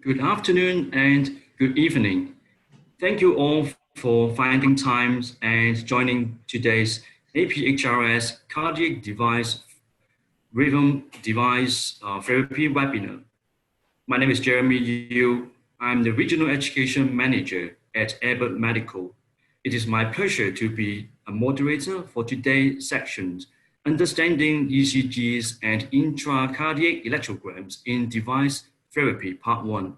good afternoon, and good evening. Thank you all for finding time and joining today's APHRS Cardiac Device Rhythm Device Therapy webinar. My name is Jeremy Yu. I'm the Regional Education Manager at APHRS Medical. It is my pleasure to be a moderator for today's section, Understanding ECGs and Intracardiac Electrograms in Device Therapy, Part 1.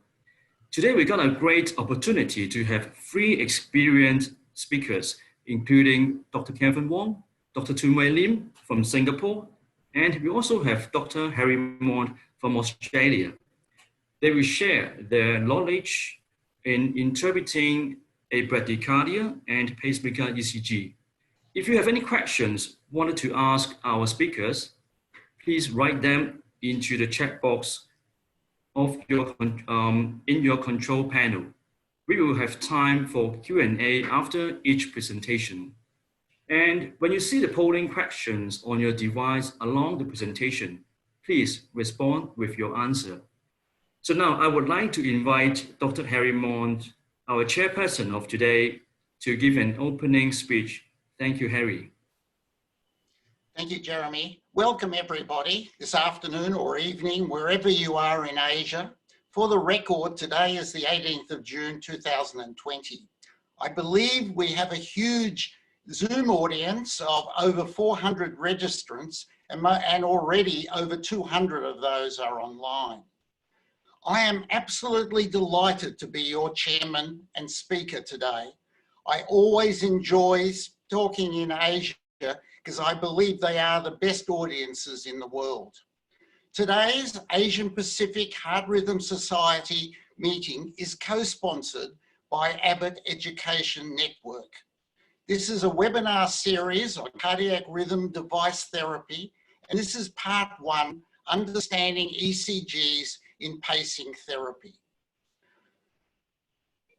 Today, we got a great opportunity to have three experienced speakers, including Dr. Kelvin Wong, Dr. Tunwei Lim from Singapore, and we also have Dr. Harry Mond from Australia. They will share their knowledge in interpreting a bradycardia and pacemaker ECG. If you have any questions wanted to ask our speakers, please write them into the chat box of your in your control panel. We will have time for Q&A after each presentation. And when you see the polling questions on your device along the presentation, please respond with your answer. So now I would like to invite Dr. Harry Mond, our chairperson of today, to give an opening speech. Thank you, Harry. Thank you, Jeremy. Welcome everybody this afternoon or evening, wherever you are in Asia. For the record, today is the 18th of June, 2020. I believe we have a huge Zoom audience of over 400 registrants and already over 200 of those are online. I am absolutely delighted to be your chairman and speaker today. I always enjoy talking in Asia because I believe they are the best audiences in the world. Today's Asian Pacific Heart Rhythm Society meeting is co-sponsored by APHRS Education Network. This is a webinar series on cardiac rhythm device therapy, and this is part 1, Understanding ECGs in Pacing Therapy.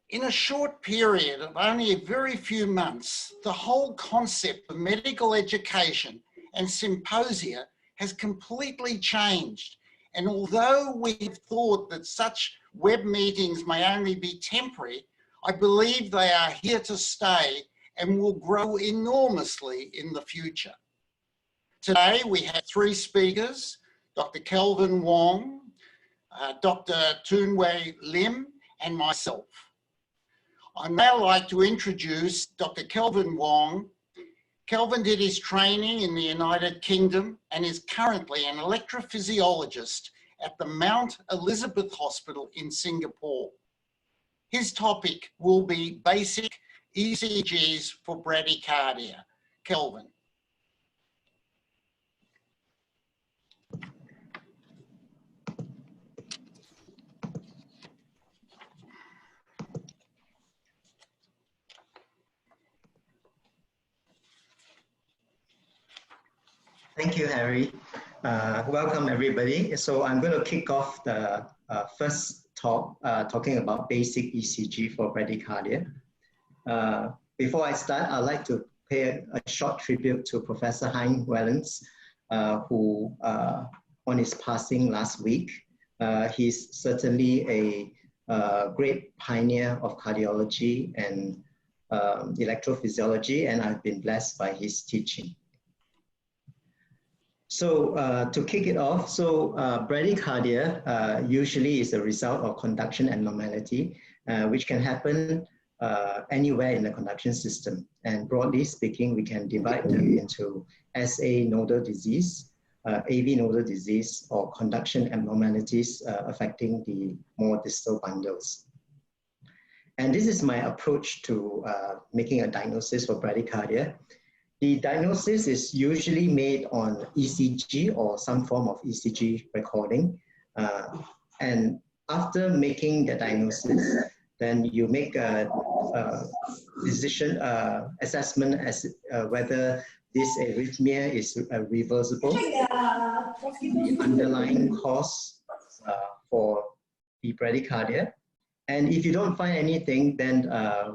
In a short period of only a very few months, the whole concept of medical education and symposia has completely changed. And although we've thought that such web meetings may only be temporary, I believe they are here to stay and will grow enormously in the future. Today we have 3 speakers, Dr. Kelvin Wong, Dr. Tunwei Lim, and myself. I'd now like to introduce Dr. Kelvin Wong. Kelvin did his training in the United Kingdom and is currently an electrophysiologist at the Mount Elizabeth Hospital in Singapore. His topic will be basic ECGs for bradycardia. Kelvin. Thank you, Harry. Welcome, everybody. So I'm going to kick off the first talk, talking about basic ECG for bradycardia. Before I start, I'd like to pay a short tribute to Professor Hein Wellens, who on his passing last week. He's certainly a great pioneer of cardiology and electrophysiology, and I've been blessed by his teaching. So to kick it off, bradycardia usually is a result of conduction abnormality, which can happen anywhere in the conduction system. And broadly speaking, we can divide them into SA nodal disease, AV nodal disease, or conduction abnormalities affecting the more distal bundles. And this is my approach to making a diagnosis for bradycardia. The diagnosis is usually made on ECG or some form of ECG recording. And after making the diagnosis, then you make a decision assessment as whether this arrhythmia is reversible, the underlying cause for the bradycardia. And if you don't find anything, then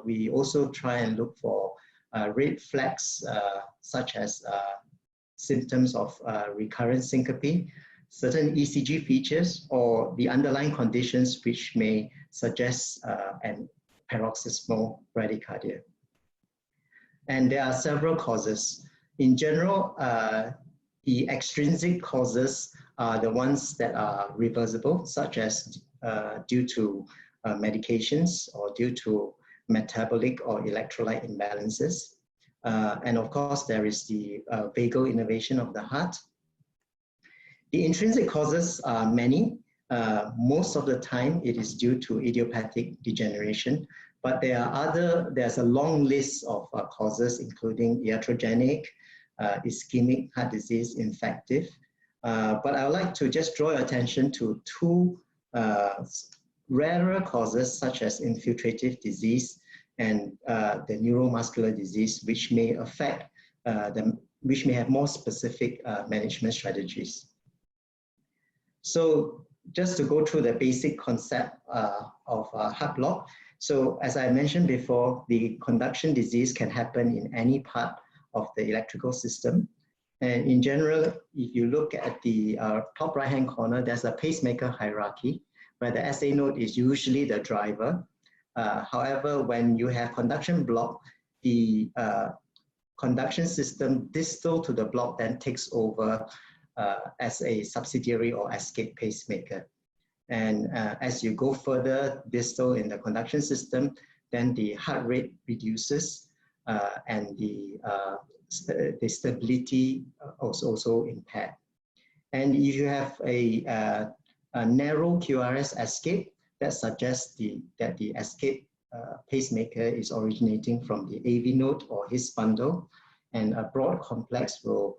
we also try and look for red flags such as symptoms of recurrent syncope, certain ECG features or the underlying conditions which may suggest an paroxysmal bradycardia. And there are several causes. In general, the extrinsic causes are the ones that are reversible, such as due to medications or due to metabolic or electrolyte imbalances. And of course, there is the vagal innervation of the heart. The intrinsic causes are many. Most of the time, it is due to idiopathic degeneration, but there's a long list of causes, including iatrogenic, ischemic heart disease, infective. But I would like to just draw your attention to two rarer causes, such as infiltrative disease and the neuromuscular disease, which may affect which may have more specific management strategies. So just to go through the basic concept of heart block. So as I mentioned before, the conduction disease can happen in any part of the electrical system. And in general, if you look at the top right-hand corner, there's a pacemaker hierarchy, where the SA node is usually the driver. However, when you have conduction block, the conduction system distal to the block then takes over as a subsidiary or escape pacemaker. And as you go further distal in the conduction system, then the heart rate reduces and the stability is also impaired. And if you have a narrow QRS escape, that suggests that the escape pacemaker is originating from the AV node or his bundle, and a broad complex will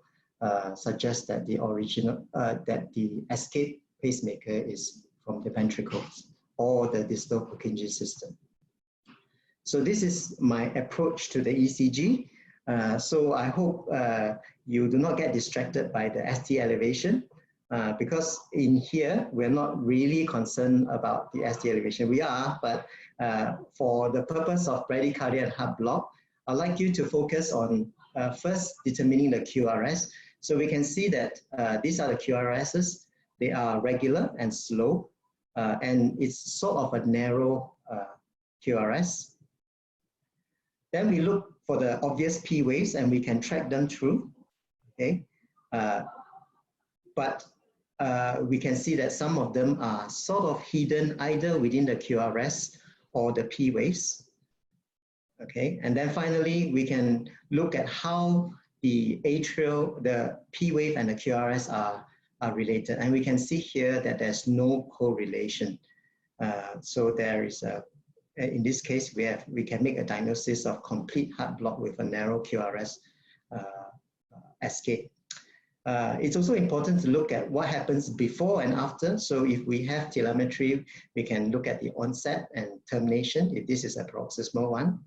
suggest that the escape pacemaker is from the ventricles or the distal Purkinje system. So this is my approach to the ECG. So I hope you do not get distracted by the ST elevation, because in here, we're not really concerned about the ST elevation. We are, but for the purpose of bradycardia and heart block, I'd like you to focus on first determining the QRS. So we can see that these are the QRSs. They are regular and slow, and it's sort of a narrow QRS. Then we look for the obvious P waves, and we can track them through, okay? But we can see that some of them are sort of hidden either within the QRS or the P waves, okay? And then finally, we can look at how the atrial, the P wave and the QRS are related. And we can see here that there's no correlation. So there is in this case, we can make a diagnosis of complete heart block with a narrow QRS escape. It's also important to look at what happens before and after. So if we have telemetry, we can look at the onset and termination, if this is a paroxysmal one.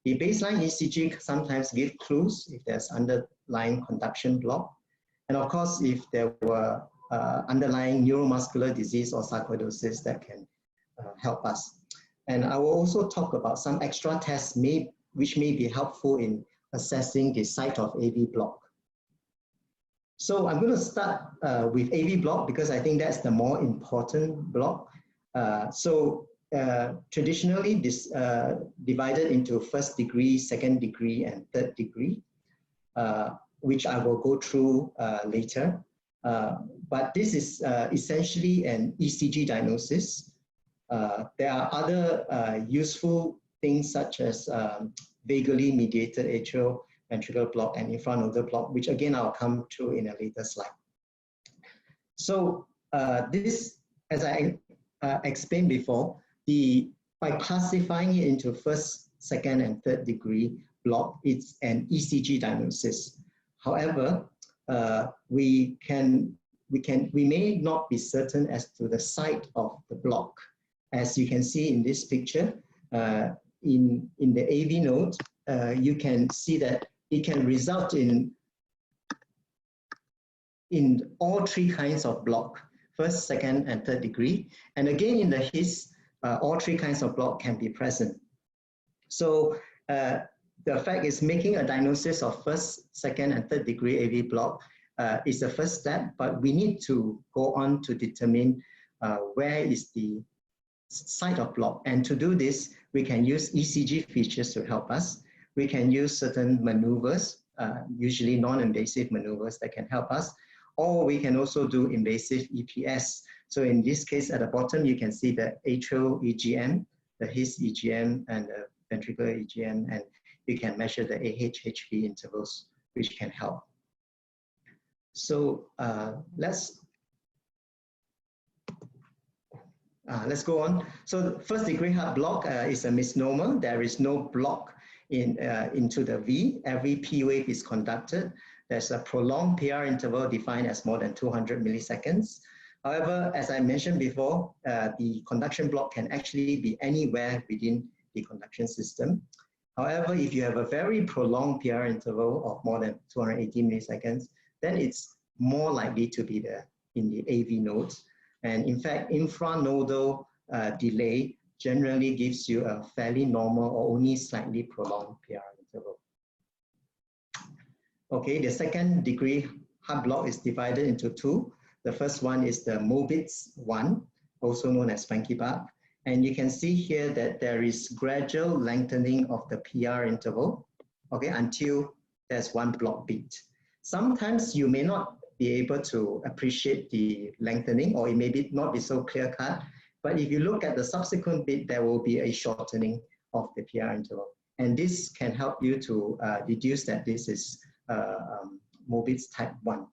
The baseline ECG sometimes gives clues if there's underlying conduction block. And of course, if there were underlying neuromuscular disease or sarcoidosis, that can help us. And I will also talk about some extra tests which may be helpful in assessing the site of AV block. So I'm going to start with AV block because I think that's the more important block. Traditionally, this divided into first degree, second degree, and third degree, which I will go through later. But this is essentially an ECG diagnosis. There are other useful things such as vagally mediated atrial ventricular block and infranodal block, which again I'll come to in a later slide. So this, as I explained before, by classifying it into first, second, and third degree block, it's an ECG diagnosis. However, we may not be certain as to the site of the block. As you can see in this picture, in the AV node, you can see that it can result in all three kinds of block, first, second, and third degree. And again, in the HIS, all three kinds of block can be present. So the fact is making a diagnosis of first, second, and third degree AV block is the first step, but we need to go on to determine where is the site of block. And to do this, we can use ECG features to help us. We can use certain maneuvers, usually non-invasive maneuvers that can help us, or we can also do invasive EPS. So in this case, at the bottom, you can see the atrial EGM, the His EGM, and the ventricular EGM, and you can measure the AHHV intervals, which can help. So let's go on. So the first degree heart block is a misnomer. There is no block into the V. Every P wave is conducted. There's a prolonged PR interval defined as more than 200 milliseconds. However, as I mentioned before, the conduction block can actually be anywhere within the conduction system. However, if you have a very prolonged PR interval of more than 280 milliseconds, then it's more likely to be in the AV nodes. And in fact, infranodal delay generally gives you a fairly normal or only slightly prolonged PR interval. Okay, the second degree heart block is divided into two. The first one is the Mobitz 1, also known as Spanky Bar. And you can see here that there is gradual lengthening of the PR interval, okay, until there's one block beat. Sometimes you may not be able to appreciate the lengthening, or it may not be so clear cut. But if you look at the subsequent bit, there will be a shortening of the PR interval. And this can help you to deduce that this is Mobitz type 1.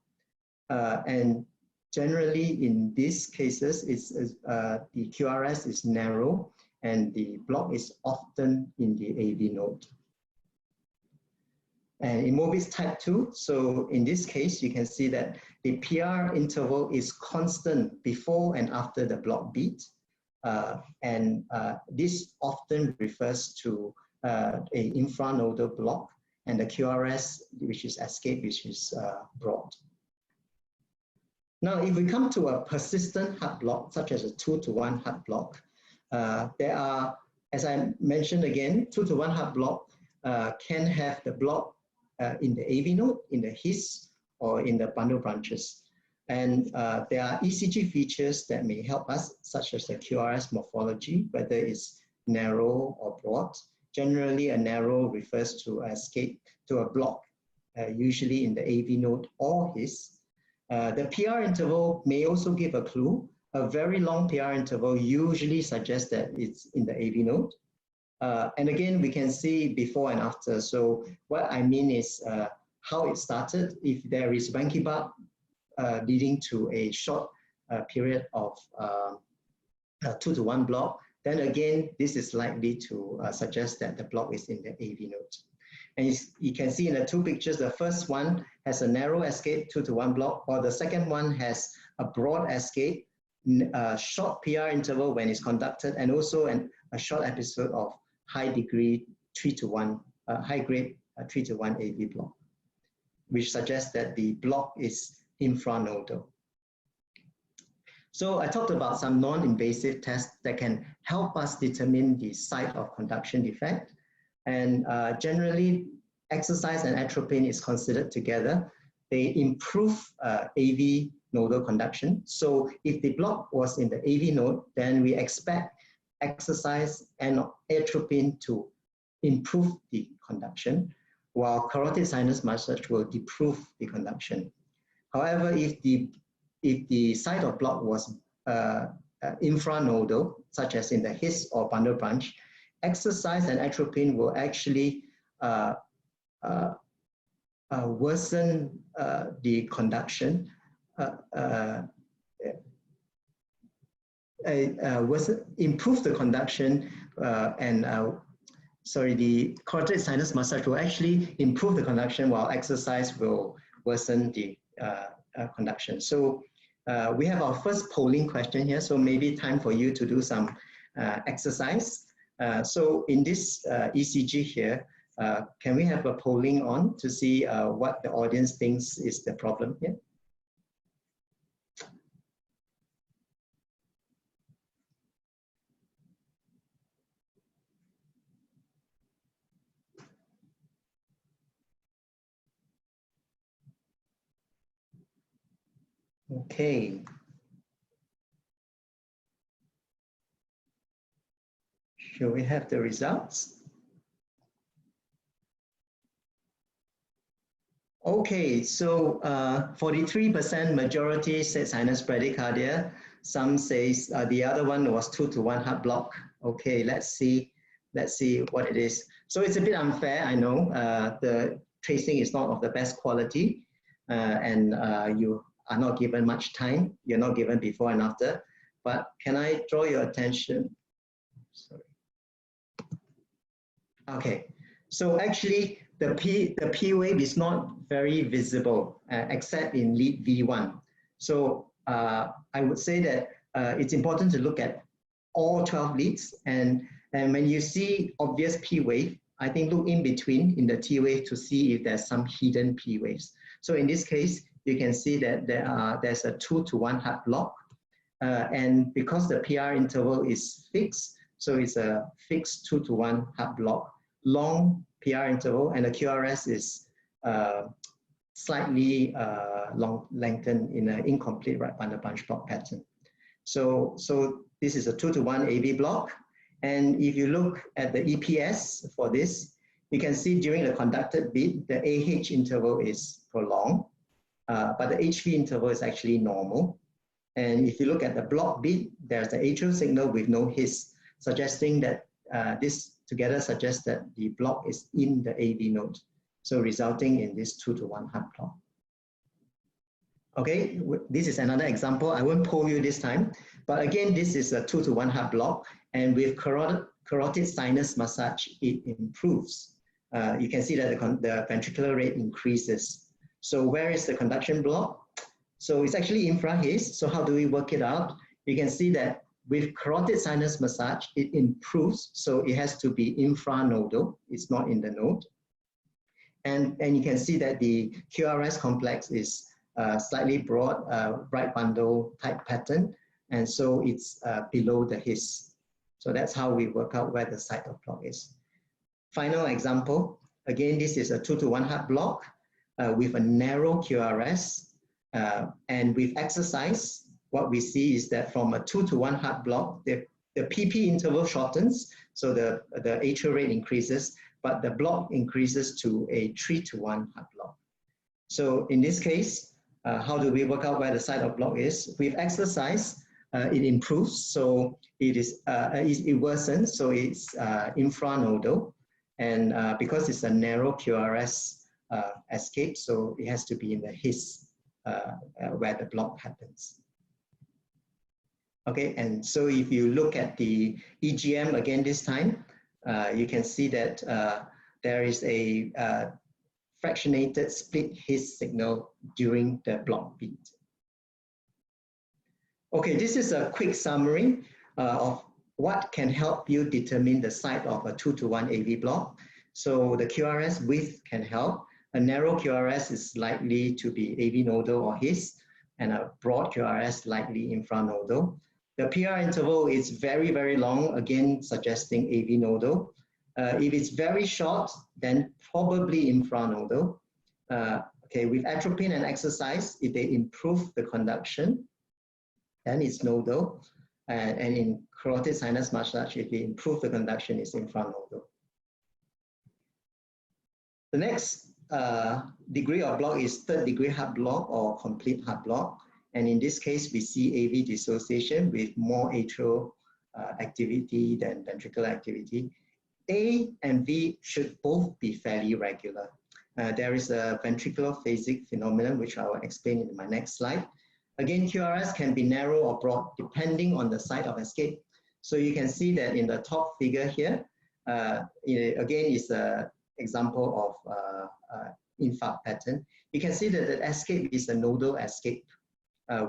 And generally in these cases, the QRS is narrow and the block is often in the AV node. And in Mobitz type 2, so in this case, you can see that the PR interval is constant before and after the block beat. This often refers to an infranodal block, and the QRS, which is escape, which is broad. Now, if we come to a persistent heart block, such as a 2-to-1 heart block, there are, as I mentioned again, 2-to-1 heart block can have the block in the AV node, in the His, or in the bundle branches. And there are ECG features that may help us, such as the QRS morphology, whether it's narrow or broad. Generally, a narrow refers to escape to a block, usually in the AV node or His. The PR interval may also give a clue. A very long PR interval usually suggests that it's in the AV node. And again, we can see before and after. So what I mean is how it started. If there is Vankibab leading to a short period of 2-to-1 block, then again, this is likely to suggest that the block is in the AV node. And you can see in the two pictures, the first one has a narrow escape 2-to-1 block, while the second one has a broad escape, a short PR interval when it's conducted, and also a short episode of high-degree 3-to-1, high-grade 3-to-1 AV block, which suggests that the block is infranodal. So I talked about some non-invasive tests that can help us determine the site of conduction defect. And generally, exercise and atropine is considered together. They improve AV nodal conduction. So if the block was in the AV node, then we expect exercise and atropine to improve the conduction, while carotid sinus massage will deprove the conduction. However, if the site of block was infranodal, such as in the His or bundle branch, exercise and atropine will actually worsen the conduction, improve the conduction, the carotid sinus massage will actually improve the conduction, while exercise will worsen the conduction. So we have our first polling question here, so maybe time for you to do some exercise. So in this ECG here, can we have a polling on to see what the audience thinks is the problem here? Okay. Should we have the results? Okay, so 43% majority said sinus bradycardia. Some says the other one was 2-to-1 heart block. Okay, let's see what it is. So it's a bit unfair, I know. The tracing is not of the best quality, and you are not given much time. You're not given before and after. But can I draw your attention? Sorry. Okay, so actually the P wave is not very visible except in lead V1. So I would say that it's important to look at all 12 leads, and when you see obvious P wave, I think look in between in the T wave to see if there's some hidden P waves. So in this case, you can see that there's a 2-to-1 heart block, and because the PR interval is fixed, so it's a fixed 2-to-1 heart block, long PR interval, and the QRS is slightly lengthened in an incomplete right bundle bunch block pattern. So this is a 2-to-1 AV block. And if you look at the EPS for this, you can see during the conducted beat, the AH interval is prolonged, but the HV interval is actually normal. And if you look at the block beat, there's the atrial signal with no hiss, suggesting that this together suggests that the block is in the AV node, so resulting in this 2-to-1 heart block. Okay, this is another example. I won't poll you this time, but again, this is a 2-to-1 heart block, and with carotid sinus massage, it improves. You can see that the ventricular rate increases. So where is the conduction block? So it's actually infrahaze. So how do we work it out? You can see that with carotid sinus massage, it improves. So it has to be infranodal. It's not in the node. And you can see that the QRS complex is slightly broad, right bundle type pattern. And so it's below the His. So that's how we work out where the site of block is. Final example. Again, this is a 2-to-1 heart block with a narrow QRS. And with exercise, what we see is that from a 2-to-1 heart block, the PP interval shortens, so the atrial rate increases, but the block increases to a 3-to-1 heart block. So in this case, how do we work out where the site of block is? With exercise, it improves, so it worsens, so it's infranodal, and because it's a narrow QRS escape, so it has to be in the His where the block happens. Okay, and so if you look at the EGM again this time, you can see that there is a fractionated split His signal during the block beat. Okay, this is a quick summary of what can help you determine the site of a 2-to-1 AV block. So the QRS width can help. A narrow QRS is likely to be AV nodal or His, and a broad QRS likely infranodal. The PR interval is very, very long, again suggesting AV nodal. If it's very short, then probably infranodal. Okay, with atropine and exercise, if they improve the conduction, then it's nodal. And in carotid sinus massage, if they improve the conduction, it's infranodal. The next degree of block is third-degree heart block or complete heart block. And in this case, we see AV dissociation with more atrial activity than ventricular activity. A and V should both be fairly regular. There is a ventricular phasic phenomenon, which I will explain in my next slide. Again, QRS can be narrow or broad depending on the site of escape. So you can see that in the top figure here, again, is an example of infarct pattern. You can see that the escape is a nodal escape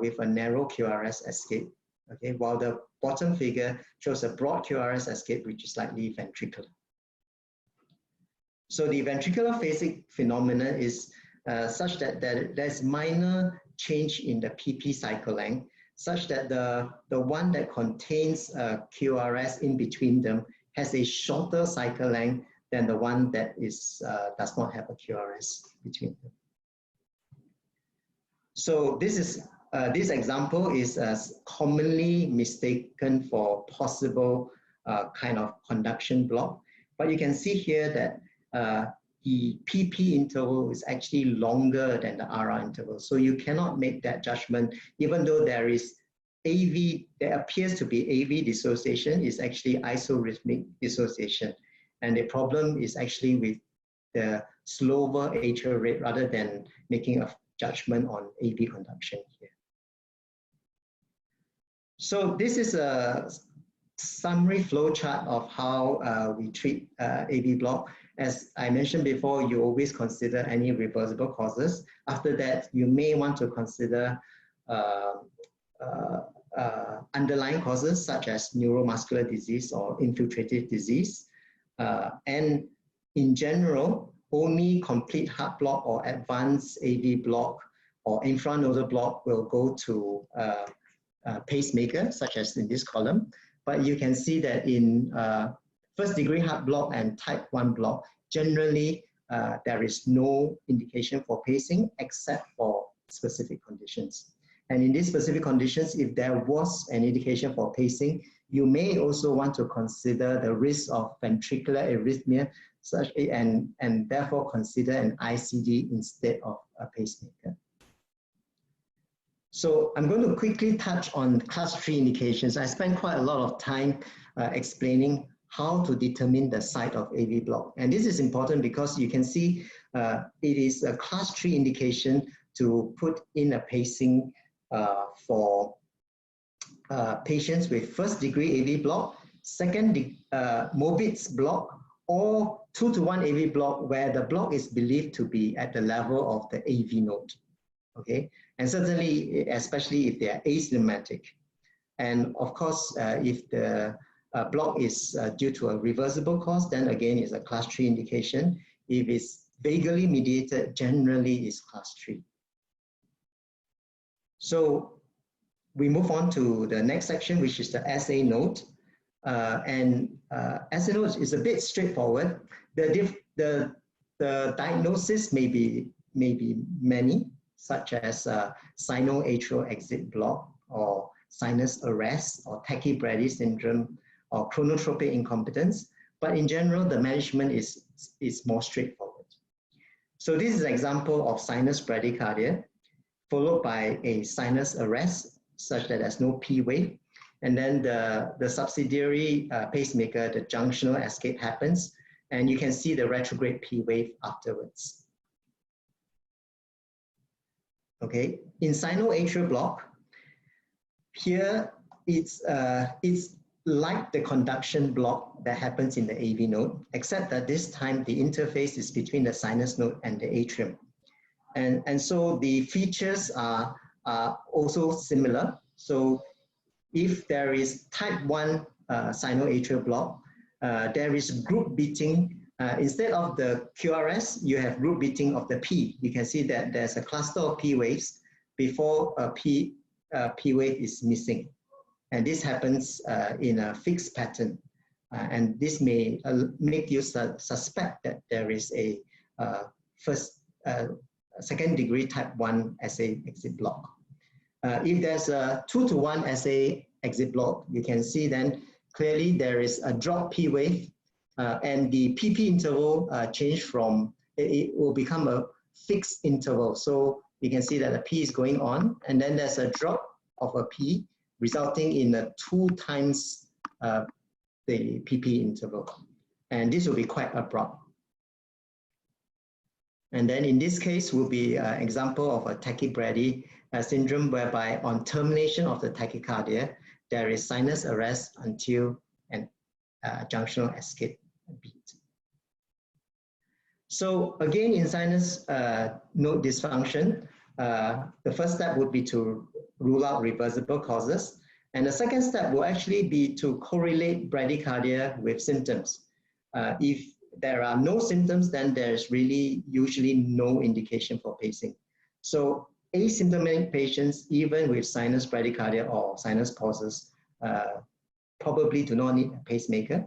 with a narrow QRS escape. Okay, while the bottom figure shows a broad QRS escape, which is slightly ventricular. So the ventricular phasic phenomenon is such that there's minor change in the PP cycle length, such that the one that contains QRS in between them has a shorter cycle length than the one that is does not have a QRS between them. So this is this example is commonly mistaken for possible kind of conduction block. But you can see here that the PP interval is actually longer than the RR interval. So you cannot make that judgment, even though there is AV, there appears to be AV dissociation, is actually isorhythmic dissociation. And the problem is actually with the slower atrial rate rather than making a judgment on AV conduction here. So this is a summary flow chart of how we treat AV block. As I mentioned before, you always consider any reversible causes. After that, you may want to consider underlying causes such as neuromuscular disease or infiltrative disease. And in general, only complete heart block or advanced AV block or infranodal block will go to pacemaker, such as in this column. But you can see that in first degree heart block and type 1 block, generally there is no indication for pacing except for specific conditions. And in these specific conditions, if there was an indication for pacing, you may also want to consider the risk of ventricular arrhythmia, and therefore consider an ICD instead of a pacemaker. So I'm going to quickly touch on class 3 indications. I spent quite a lot of time explaining how to determine the site of AV block. And this is important because you can see it is a class 3 indication to put in a pacing for patients with first degree AV block, second Mobitz block, or 2-to-1 AV block where the block is believed to be at the level of the AV node. Okay, and certainly, especially if they are asymptomatic. And of course, if the block is due to a reversible cause, then again, it's a class 3 indication. If it's vagally mediated, generally is class 3. So we move on to the next section, which is the SA node. SA node is a bit straightforward. The diagnosis may be many, such as sinoatrial exit block, or sinus arrest, or tachybrady syndrome, or chronotropic incompetence. But in general, the management is more straightforward. So this is an example of sinus bradycardia, followed by a sinus arrest, such that there's no P wave. And then the subsidiary pacemaker, the junctional escape happens, and you can see the retrograde P wave afterwards. Okay, in sinoatrial block, here it's like the conduction block that happens in the AV node, except that this time the interface is between the sinus node and the atrium. And so the features are also similar. So if there is type 1 sinoatrial block, there is group beating. Instead of the QRS, you have group beating of the P. You can see that there's a cluster of P waves before a P wave is missing. And this happens in a fixed pattern. And this may make you suspect that there is a second degree type 1 SA exit block. If there's a 2-to-1 SA exit block, you can see then clearly there is a drop P wave, and the PP interval change from, it will become a fixed interval. So you can see that the P is going on, and then there's a drop of a P, resulting in a 2 times the PP interval. And this will be quite abrupt. And then in this case will be an example of a tachybrady syndrome, whereby on termination of the tachycardia, there is sinus arrest until an junctional escape beat. So again, in sinus node dysfunction, the first step would be to rule out reversible causes. And the second step will actually be to correlate bradycardia with symptoms. If there are no symptoms, then there's really usually no indication for pacing. So asymptomatic patients, even with sinus bradycardia or sinus pauses, probably do not need a pacemaker.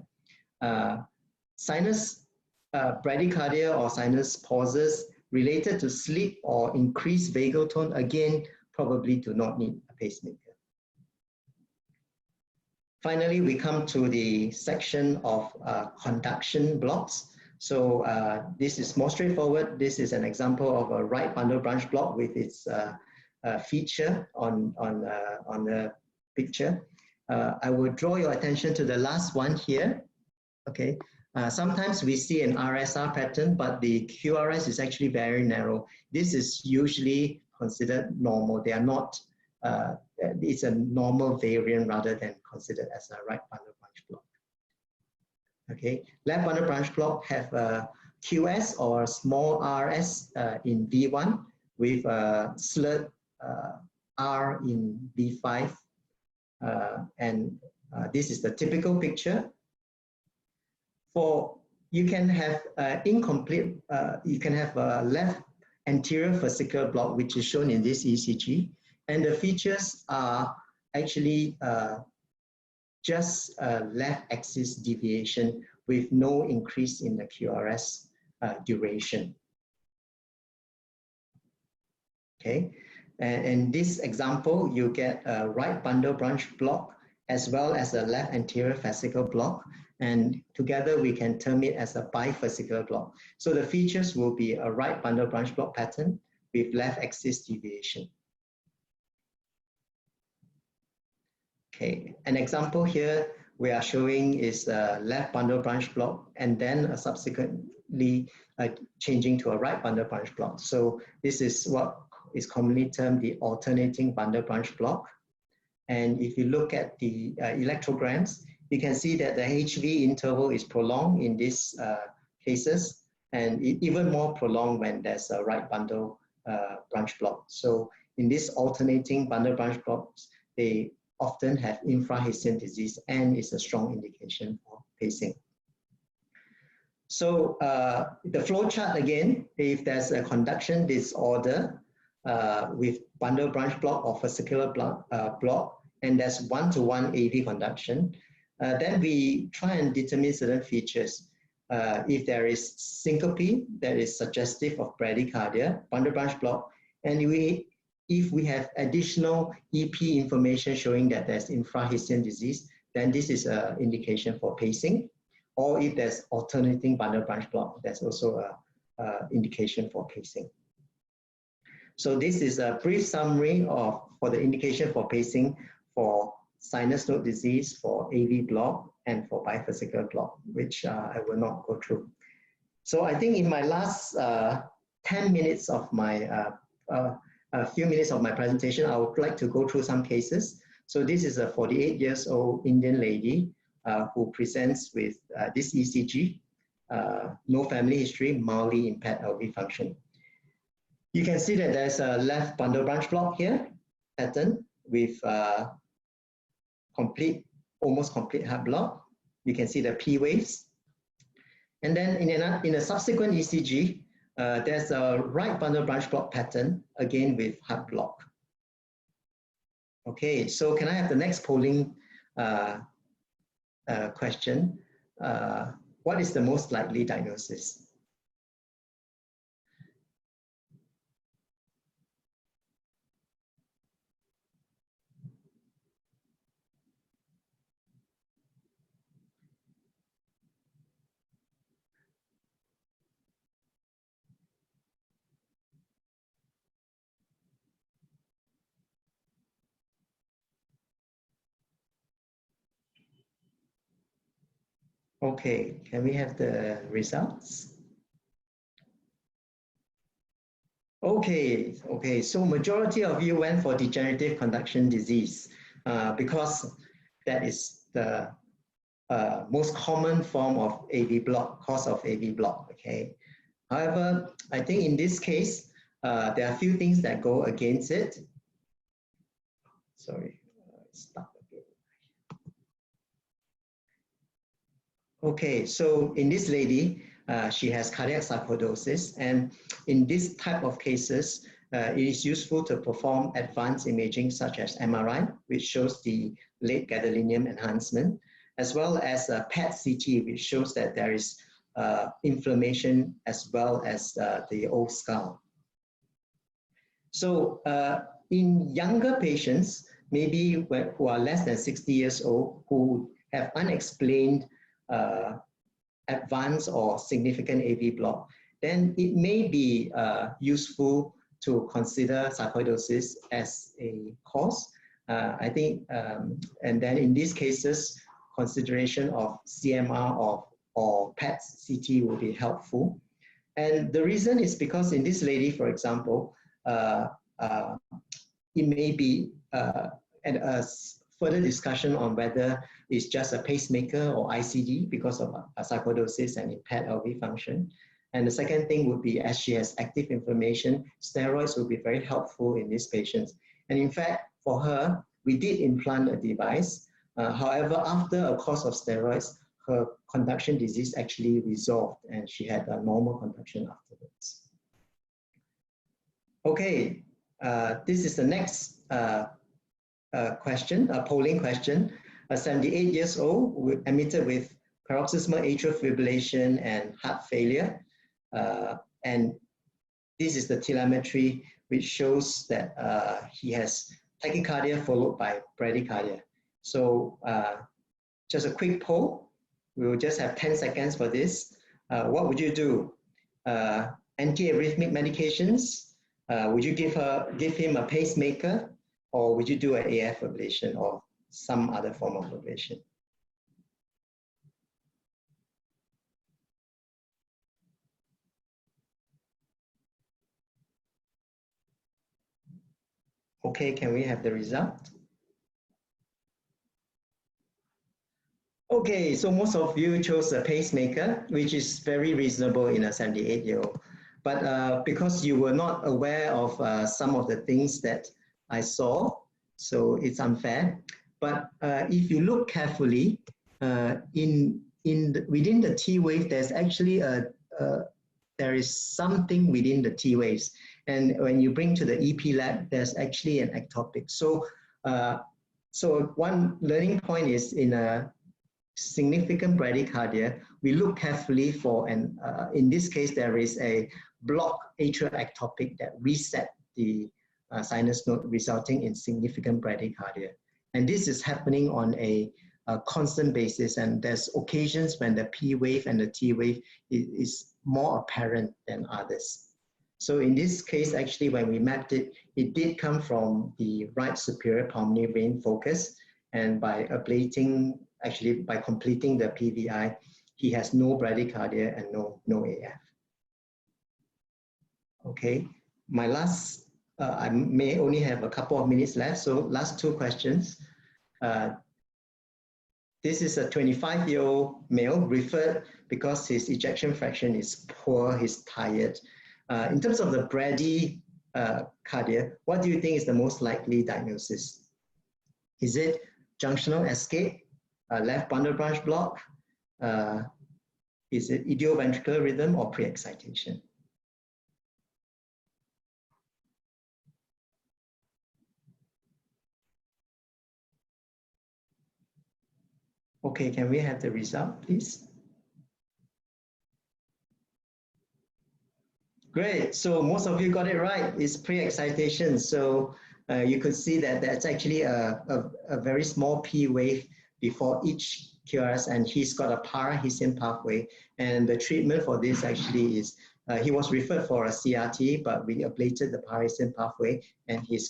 Sinus bradycardia or sinus pauses related to sleep or increased vagal tone, again, probably do not need a pacemaker. Finally, we come to the section of conduction blocks. So this is more straightforward. This is an example of a right bundle branch block with its feature on the picture. I will draw your attention to the last one here. Okay. Sometimes we see an RSR pattern, but the QRS is actually very narrow. This is usually considered normal. They are not, it's a normal variant rather than considered as a right bundle branch block. Okay, left bundle branch block have a QS or small RS in V1 with a slurred R in V5. And this is the typical picture. You can have incomplete, you can have a left anterior fascicular block, which is shown in this ECG. And the features are actually just a left axis deviation with no increase in the QRS duration. Okay, and in this example, you get a right bundle branch block as well as a left anterior fascicular block. And together we can term it as a bifascicular block. So the features will be a right bundle branch block pattern with left axis deviation. Okay, an example here we are showing is a left bundle branch block and then subsequently changing to a right bundle branch block. So this is what is commonly termed the alternating bundle branch block. And if you look at the electrograms, you can see that the HV interval is prolonged in these cases, and even more prolonged when there's a right bundle branch block. So in these alternating bundle branch blocks, they often have infrahiscient disease and is a strong indication for pacing. So the flow chart again, if there's a conduction disorder with bundle branch block or fascicular block, and there's one-to-one AV conduction, then we try and determine certain features. If there is syncope that is suggestive of bradycardia, bundle branch block, and if we have additional EP information showing that there's infrahiscient disease, then this is an indication for pacing. Or if there's alternating bundle branch block, that's also an indication for pacing. So this is a brief summary for the indication for pacing for sinus node disease, for AV block, and for bifascicular block, which I will not go through. So I think in my last 10 minutes of my, a few minutes of my presentation, I would like to go through some cases. So this is a 48-year-old Indian lady who presents with this ECG, no family history, mildly impaired LV function. You can see that there's a left bundle branch block here, pattern with almost complete heart block. You can see the P waves. And then in a subsequent ECG, there's a right bundle branch block pattern, again with heart block. Okay, so can I have the next polling question? What is the most likely diagnosis? Okay, can we have the results? Okay, so majority of you went for degenerative conduction disease because that is the most common form of AV block, cause of AV block, okay? However, I think in this case, there are a few things that go against it. Sorry, stop. Okay, so in this lady, she has cardiac sarcoidosis, and in this type of cases, it is useful to perform advanced imaging such as MRI, which shows the late gadolinium enhancement, as well as a PET-CT, which shows that there is inflammation as well as the old skull. So in younger patients, maybe who are less than 60 years old, who have unexplained advanced or significant AV block, then it may be useful to consider sarcoidosis as a cause. I think, and then in these cases, consideration of CMR or PET-CT will be helpful. And the reason is because in this lady, for example, it may be and a further discussion on whether it's just a pacemaker or ICD because of sarcoidosis and impaired LV function. And the second thing would be, as she has active inflammation, steroids will be very helpful in these patients. And in fact, for her, we did implant a device. However, after a course of steroids, her conduction disease actually resolved and she had a normal conduction afterwards. Okay, this is the next question, a polling question. A 78 years old admitted with paroxysmal atrial fibrillation and heart failure. And this is the telemetry which shows that he has tachycardia followed by bradycardia. So just a quick poll. We will just have 10 seconds for this. What would you do? Anti-arrhythmic medications? Would you give him a pacemaker? Or would you do an AF ablation or some other form of ablation? Okay, can we have the result? Okay, so most of you chose a pacemaker, which is very reasonable in a 78-year-old. But because you were not aware of some of the things that I saw, so it's unfair. But if you look carefully, within the T wave, there's actually there is something within the T waves. And when you bring to the EP lab, there's actually an ectopic. So, so one learning point is in a significant bradycardia, we look carefully for an, in this case, there is a blocked atrial ectopic that reset the sinus node, resulting in significant bradycardia. And this is happening on a constant basis, and there's occasions when the P wave and the T wave is more apparent than others. So in this case, actually, when we mapped it, it did come from the right superior pulmonary vein focus, and by ablating, actually by completing the PVI, he has no bradycardia and no AF. Okay, my last, I may only have a couple of minutes left, so last two questions. This is a 25-year-old male referred because his ejection fraction is poor, he's tired. In terms of the bradycardia, what do you think is the most likely diagnosis? Is it junctional escape, left bundle branch block? Is it idioventricular rhythm or pre-excitation? Okay, can we have the result, please? Great, so most of you got it right. It's pre-excitation. So you could see that that's actually a very small P wave before each QRS, and he's got a para-hisian pathway. And the treatment for this actually is, he was referred for a CRT, but we ablated the para-hisian pathway, and his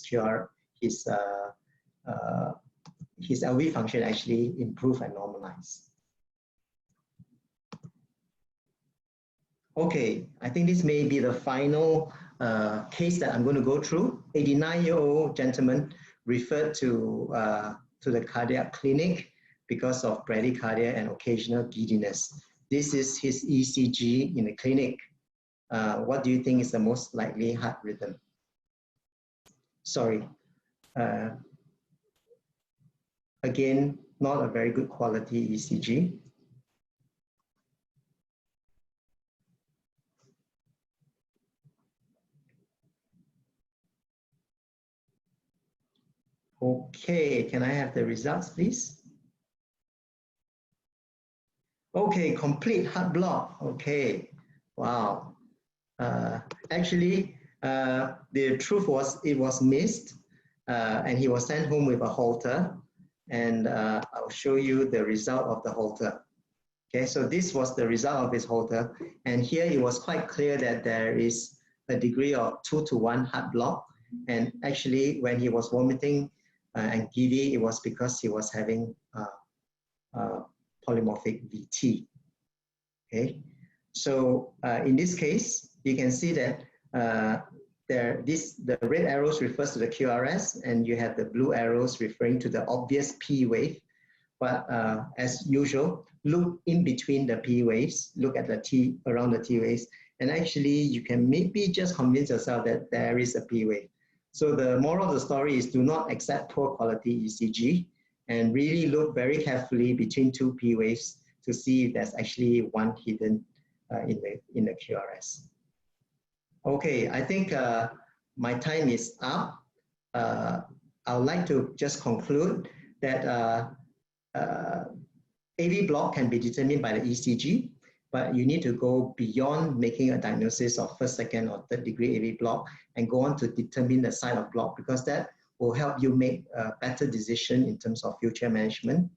LV function actually improved and normalized. Okay, I think this may be the final case that I'm going to go through. 89-year-old gentleman referred to the cardiac clinic because of bradycardia and occasional giddiness. This is his ECG in the clinic. What do you think is the most likely heart rhythm? Sorry. Again, not a very good quality ECG. Okay, can I have the results, please? Okay, complete heart block. Okay, wow. Actually, the truth was it was missed. and he was sent home with a Holter, and I'll show you the result of the Holter. Okay, so this was the result of his Holter, and here it was quite clear that there is a degree of 2:1 heart block, and actually when he was vomiting and giddy, it was because he was having polymorphic VT. Okay, so in this case, you can see that the red arrows refers to the QRS, and you have the blue arrows referring to the obvious P wave. But as usual, look in between the P waves, look at the T, around the T waves, and actually you can maybe just convince yourself that there is a P wave. So the moral of the story is do not accept poor quality ECG, and really look very carefully between two P waves to see if there's actually one hidden in the QRS. Okay, I think my time is up. I would like to just conclude that AV block can be determined by the ECG, but you need to go beyond making a diagnosis of first, second, or third degree AV block and go on to determine the site of block, because that will help you make a better decision in terms of future management.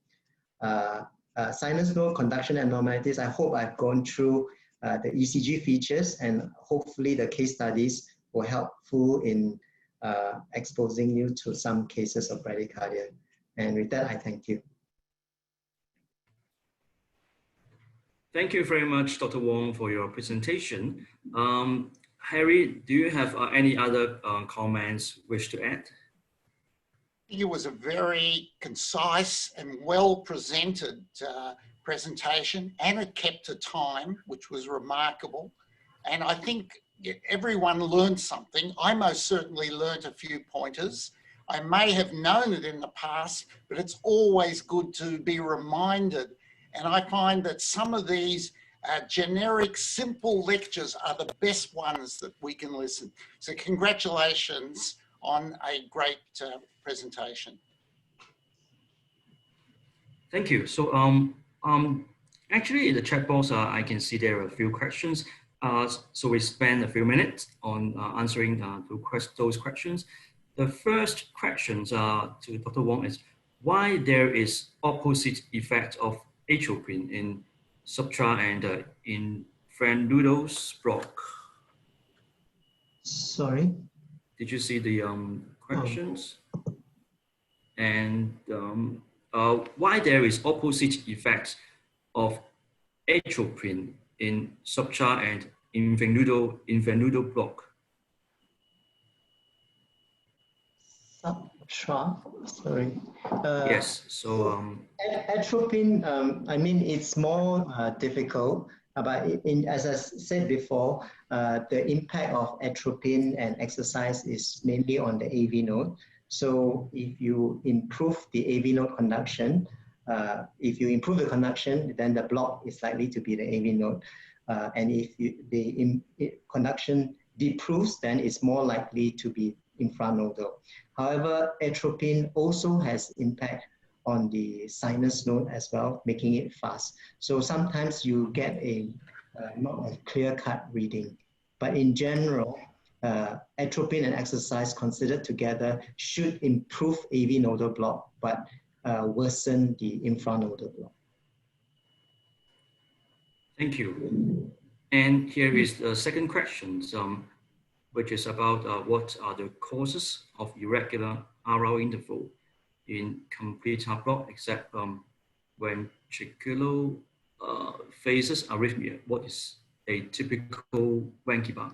Sinus node conduction abnormalities, I hope I've gone through the ECG features, and hopefully the case studies will helpful in exposing you to some cases of bradycardia. And with that, I thank you. Thank you very much, Dr. Wong, for your presentation. Harry, do you have any other comments wish to add? It was a very concise and well presented presentation, and it kept to time, which was remarkable. And I think everyone learned something. I most certainly learned a few pointers. I may have known it in the past, but it's always good to be reminded. And I find that some of these generic, simple lectures are the best ones that we can listen. So congratulations on a great presentation. Thank you. So actually in the chat box, I can see there are a few questions. So we spend a few minutes on answering those questions. The first questions to Dr. Wong is why there is opposite effect of atropine in subtra and in infranoidal block. Sorry? Did you see the questions? And why there is opposite effect of atropine in subtra and infranoidal block? Subtra, sorry. Yes, so atropine, I mean, it's more difficult, but as I said before, the impact of atropine and exercise is mainly on the AV node. So if you improve the AV node conduction, if you improve the conduction, then the block is likely to be the AV node. And if the conduction deproves, then it's more likely to be infranodal. However, atropine also has impact on the sinus node as well, making it fast. So sometimes you get a not a clear-cut reading, but in general, atropine and exercise considered together should improve AV nodal block, but worsen the infranodal block. Thank you. And here is the second question, which is about what are the causes of irregular RR interval in complete heart block, except ventricular phases arrhythmia. What is a typical Wenke bar?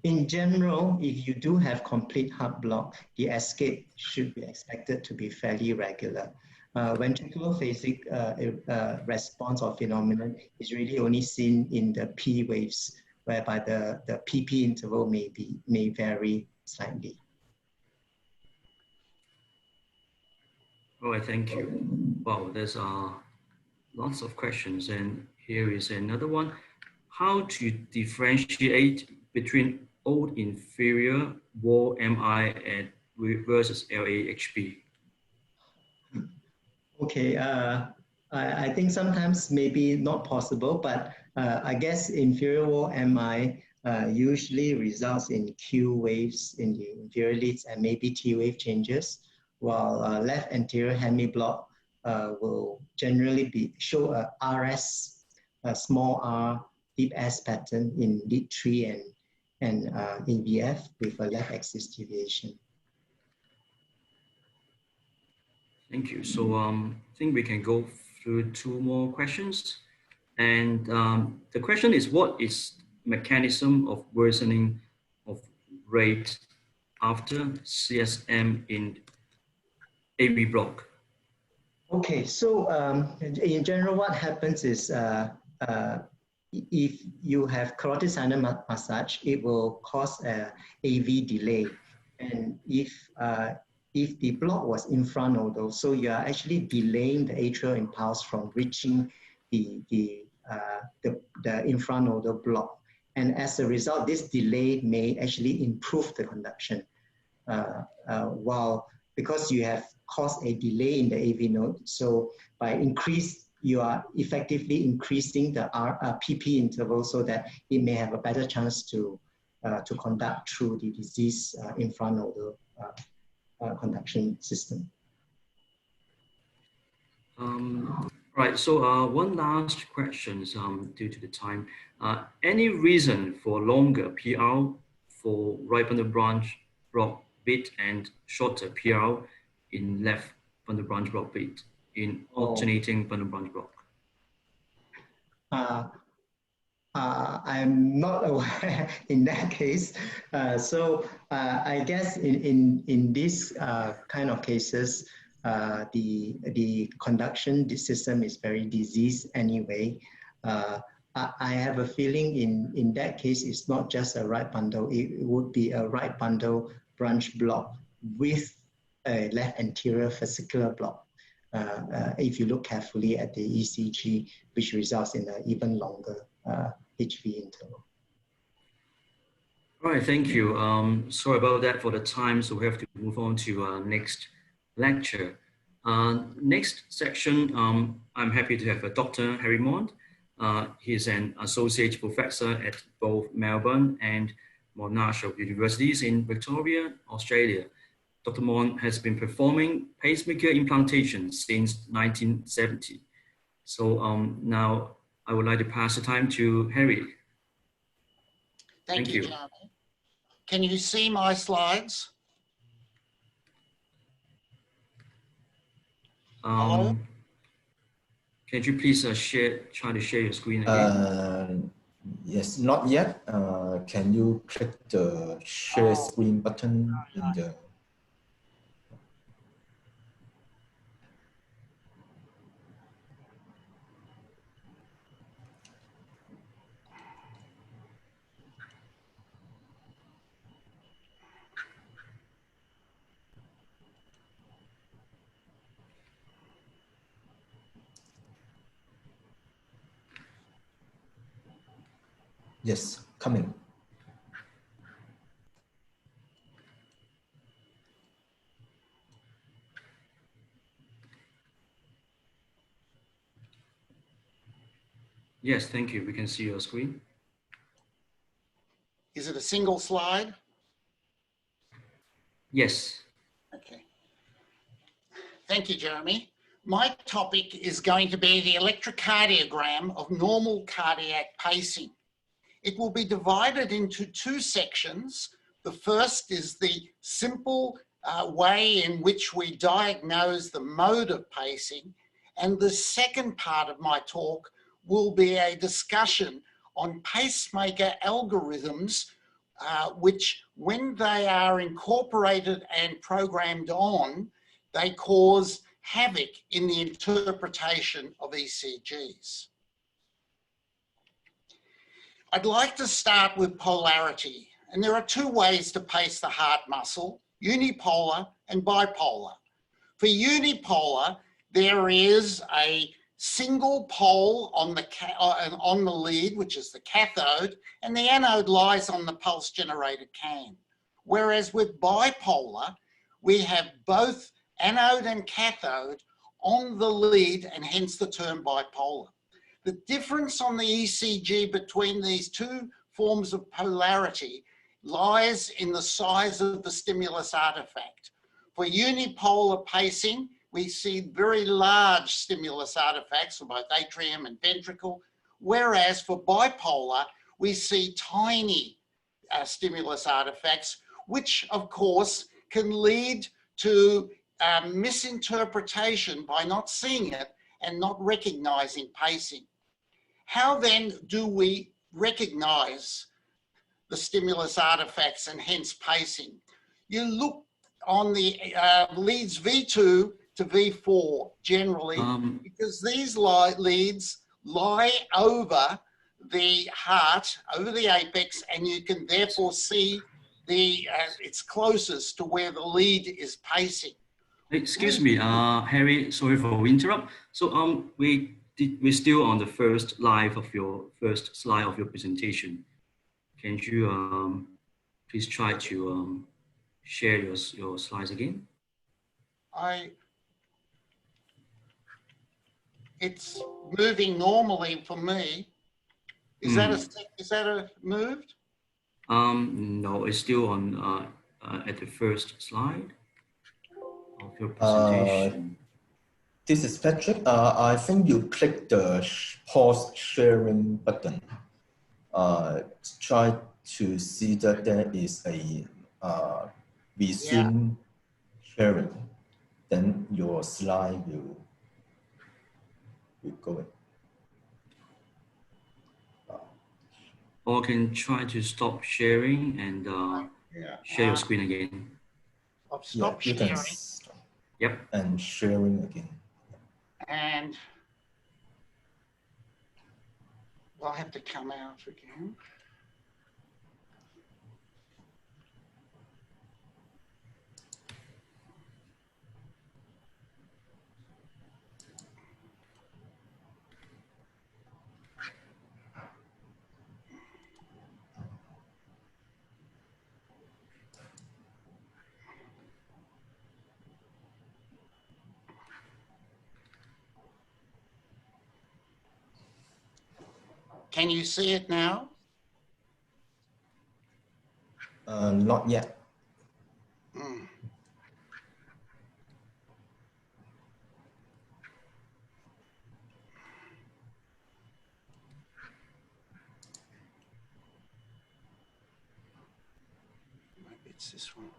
In general, if you do have complete heart block, the escape should be expected to be fairly regular. Ventricular phasic response or phenomenon is really only seen in the P waves, whereby the PP interval may vary slightly. All right, thank you. Wow, there's lots of questions, and here is another one. How to differentiate between old inferior wall MI and versus LAHB? Okay, I think sometimes maybe not possible, but I guess inferior wall MI usually results in Q waves in the inferior leads and maybe T wave changes, while left anterior hemiblock will generally show a RS, a small R, deep S pattern in lead 3 and AVF with a left axis deviation. Thank you. So I think we can go through 2 more questions. And the question is, what is mechanism of worsening of rate after CSM in AV block? Okay, so in general, what happens is if you have carotid sinus massage, it will cause a AV delay. And if the block was infranodal, so you are actually delaying the atrial impulse from reaching the infranodal block. And as a result, this delay may actually improve the conduction. Because you have caused a delay in the AV node, so you are effectively increasing the PP interval so that it may have a better chance to conduct through the disease infranodal conduction system. Right, so one last question due to the time. Any reason for longer PR for right bundle branch block beat and shorter PR in left bundle branch block beat in alternating bundle branch block? I'm not aware in that case. I guess in these kind of cases, the conduction system is very diseased anyway. I have a feeling in that case, it's not just a right bundle, it would be a right bundle branch block with a left anterior fascicular block. If you look carefully at the ECG, which results in an even longer HV interval. All right, thank you. Sorry about that for the time, so we have to move on to next lecture. Next section, I'm happy to have Dr. Harry Mond. He's an associate professor at both Melbourne and Monash Universities in Victoria, Australia. Dr. Mond has been performing pacemaker implantation since 1970. So now I would like to pass the time to Harry. Thank you, Jeremy. Can you see my slides? Hello? Can you please try to share your screen again? Yes, not yet. Can you click the share screen button in the... Yes, coming. Yes, thank you. We can see your screen. Is it a single slide? Yes. Okay. Thank you, Jeremy. My topic is going to be the electrocardiogram of normal cardiac pacing. It will be divided into 2 sections. The first is the simple way in which we diagnose the mode of pacing. And the second part of my talk will be a discussion on pacemaker algorithms, which when they are incorporated and programmed on, they cause havoc in the interpretation of ECGs. I'd like to start with polarity. And there are 2 ways to pace the heart muscle, unipolar and bipolar. For unipolar, there is a single pole on the lead, which is the cathode, and the anode lies on the pulse-generated can. Whereas with bipolar, we have both anode and cathode on the lead, and hence the term bipolar. The difference on the ECG between these two forms of polarity lies in the size of the stimulus artifact. For unipolar pacing, we see very large stimulus artifacts for both atrium and ventricle, whereas for bipolar, we see tiny stimulus artifacts, which of course can lead to misinterpretation by not seeing it and not recognizing pacing. How then do we recognize the stimulus artifacts and hence pacing? You look on the leads V2 to V4 generally, because these leads lie over the heart, over the apex, and you can therefore see it's closest to where the lead is pacing. Excuse me, Harry, sorry for interrupt. So we're still on the first slide of your presentation. Can you please try to share your slides again? It's moving normally for me. Is that a moved? No, it's still on at the first slide of your presentation. This is Patrick. I think you click the pause sharing button. Try to see that there is a resume sharing. Then your slide will go in. Or can try to stop sharing and share your screen again. I've stopped sharing. Yep. And sharing again. And I'll have to come out again. Can you see it now? Not yet. Maybe it's this one.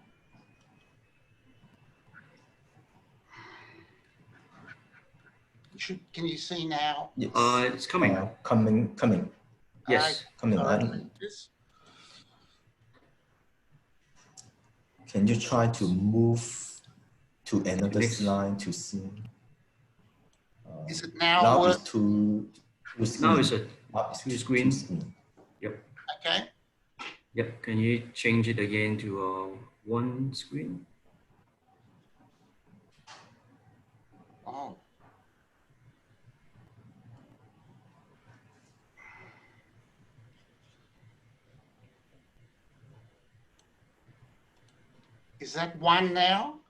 Can you see now? Yes. It's coming. Coming. Yes. Coming. Can you try to move to another slide to see? Is it now? Now it's two screens. Now it's two screens. Yep. Okay. Yep. Can you change it again to one screen? Oh. Is that one now?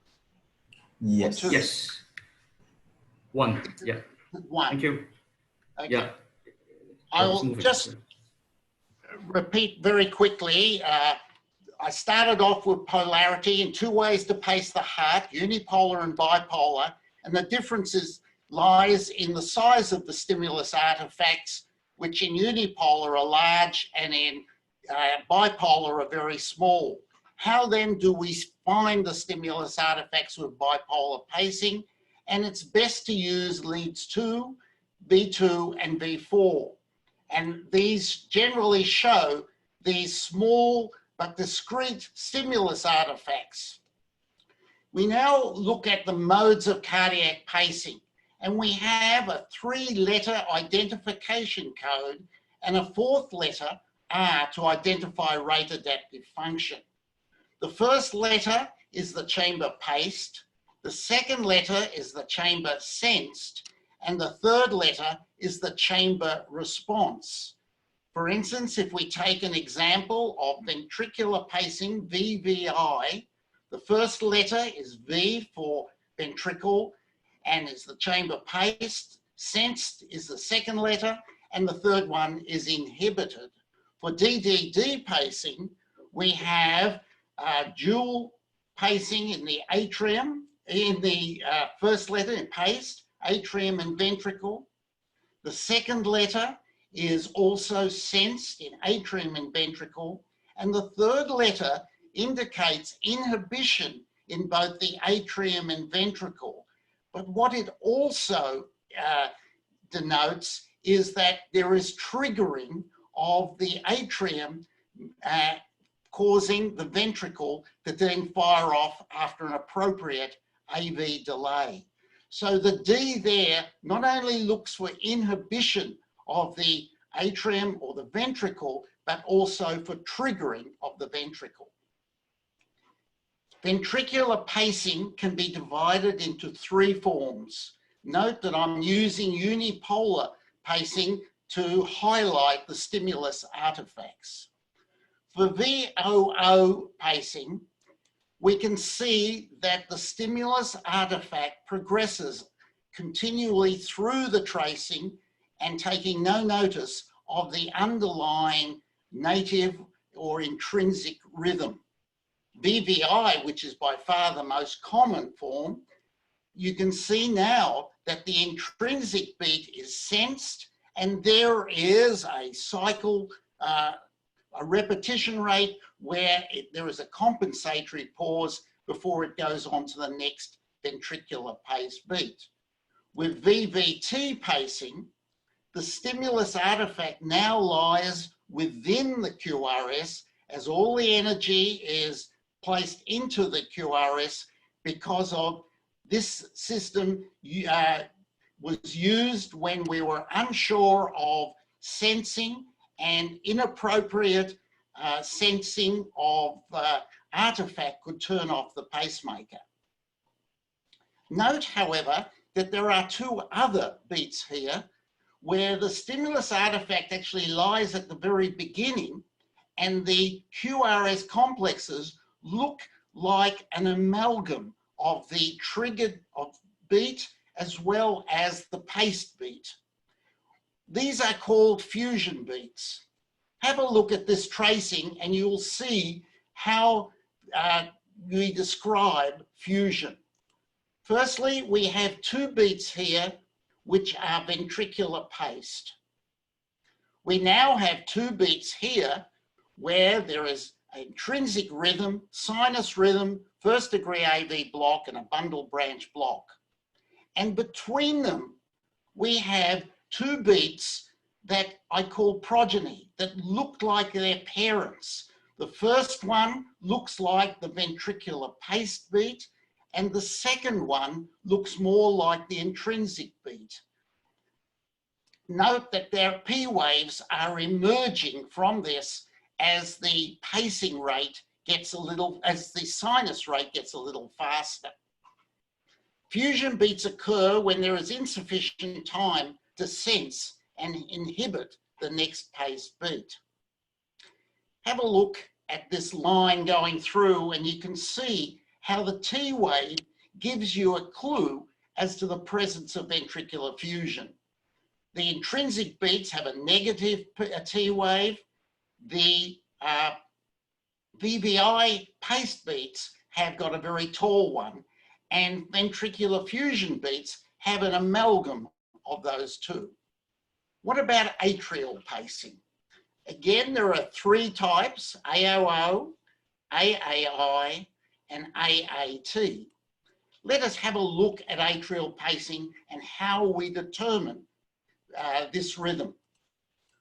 Yes. Yes. One. Yeah. One. Thank you. Okay. Yeah. I'll just repeat very quickly. I started off with polarity and two ways to pace the heart, unipolar and bipolar. And the difference lies in the size of the stimulus artifacts, which in unipolar are large and in bipolar are very small. How then do we find the stimulus artifacts with bipolar pacing? And it's best to use leads 2, V2 and V4. And these generally show these small but discrete stimulus artifacts. We now look at the modes of cardiac pacing, and we have a 3-letter identification code and a 4th letter, R, to identify rate adaptive function. The first letter is the chamber paced, the second letter is the chamber sensed, and the third letter is the chamber response. For instance, if we take an example of ventricular pacing, VVI, the first letter is V for ventricle, and is the chamber paced. Sensed is the second letter, and the third one is inhibited. For DDD pacing, we have dual pacing in the atrium, in the first letter in paced, atrium and ventricle. The second letter is also sensed in atrium and ventricle, and the third letter indicates inhibition in both the atrium and ventricle. But what it also denotes is that there is triggering of the atrium causing the ventricle to then fire off after an appropriate AV delay. So the D there not only looks for inhibition of the atrium or the ventricle, but also for triggering of the ventricle. Ventricular pacing can be divided into three forms. Note that I'm using unipolar pacing to highlight the stimulus artifacts. For VOO pacing, we can see that the stimulus artifact progresses continually through the tracing and taking no notice of the underlying native or intrinsic rhythm. VVI, which is by far the most common form, you can see now that the intrinsic beat is sensed, and there is a cycle, a repetition rate where there is a compensatory pause before it goes on to the next ventricular pace beat. With VVT pacing, the stimulus artifact now lies within the QRS as all the energy is placed into the QRS because of this system was used when we were unsure of sensing and inappropriate sensing of artifact could turn off the pacemaker. Note, however, that there are two other beats here where the stimulus artifact actually lies at the very beginning and the QRS complexes look like an amalgam of the triggered beat as well as the paced beat. These are called fusion beats. Have a look at this tracing and you'll see how we describe fusion. Firstly, we have two beats here which are ventricular paced. We now have two beats here where there is intrinsic rhythm, sinus rhythm, first degree AV block and a bundle branch block. And between them, we have two beats that I call progeny, that look like their parents. The first one looks like the ventricular paced beat, and the second one looks more like the intrinsic beat. Note that their P waves are emerging from this as the pacing rate gets a little, as the sinus rate gets a little faster. Fusion beats occur when there is insufficient time to sense and inhibit the next pace beat. Have a look at this line going through and you can see how the T wave gives you a clue as to the presence of ventricular fusion. The intrinsic beats have a negative T wave. The VVI paced beats have got a very tall one, and ventricular fusion beats have an amalgam of those two. What about atrial pacing? Again, there are three types: AOO, AAI, and AAT. Let us have a look at atrial pacing and how we determine this rhythm.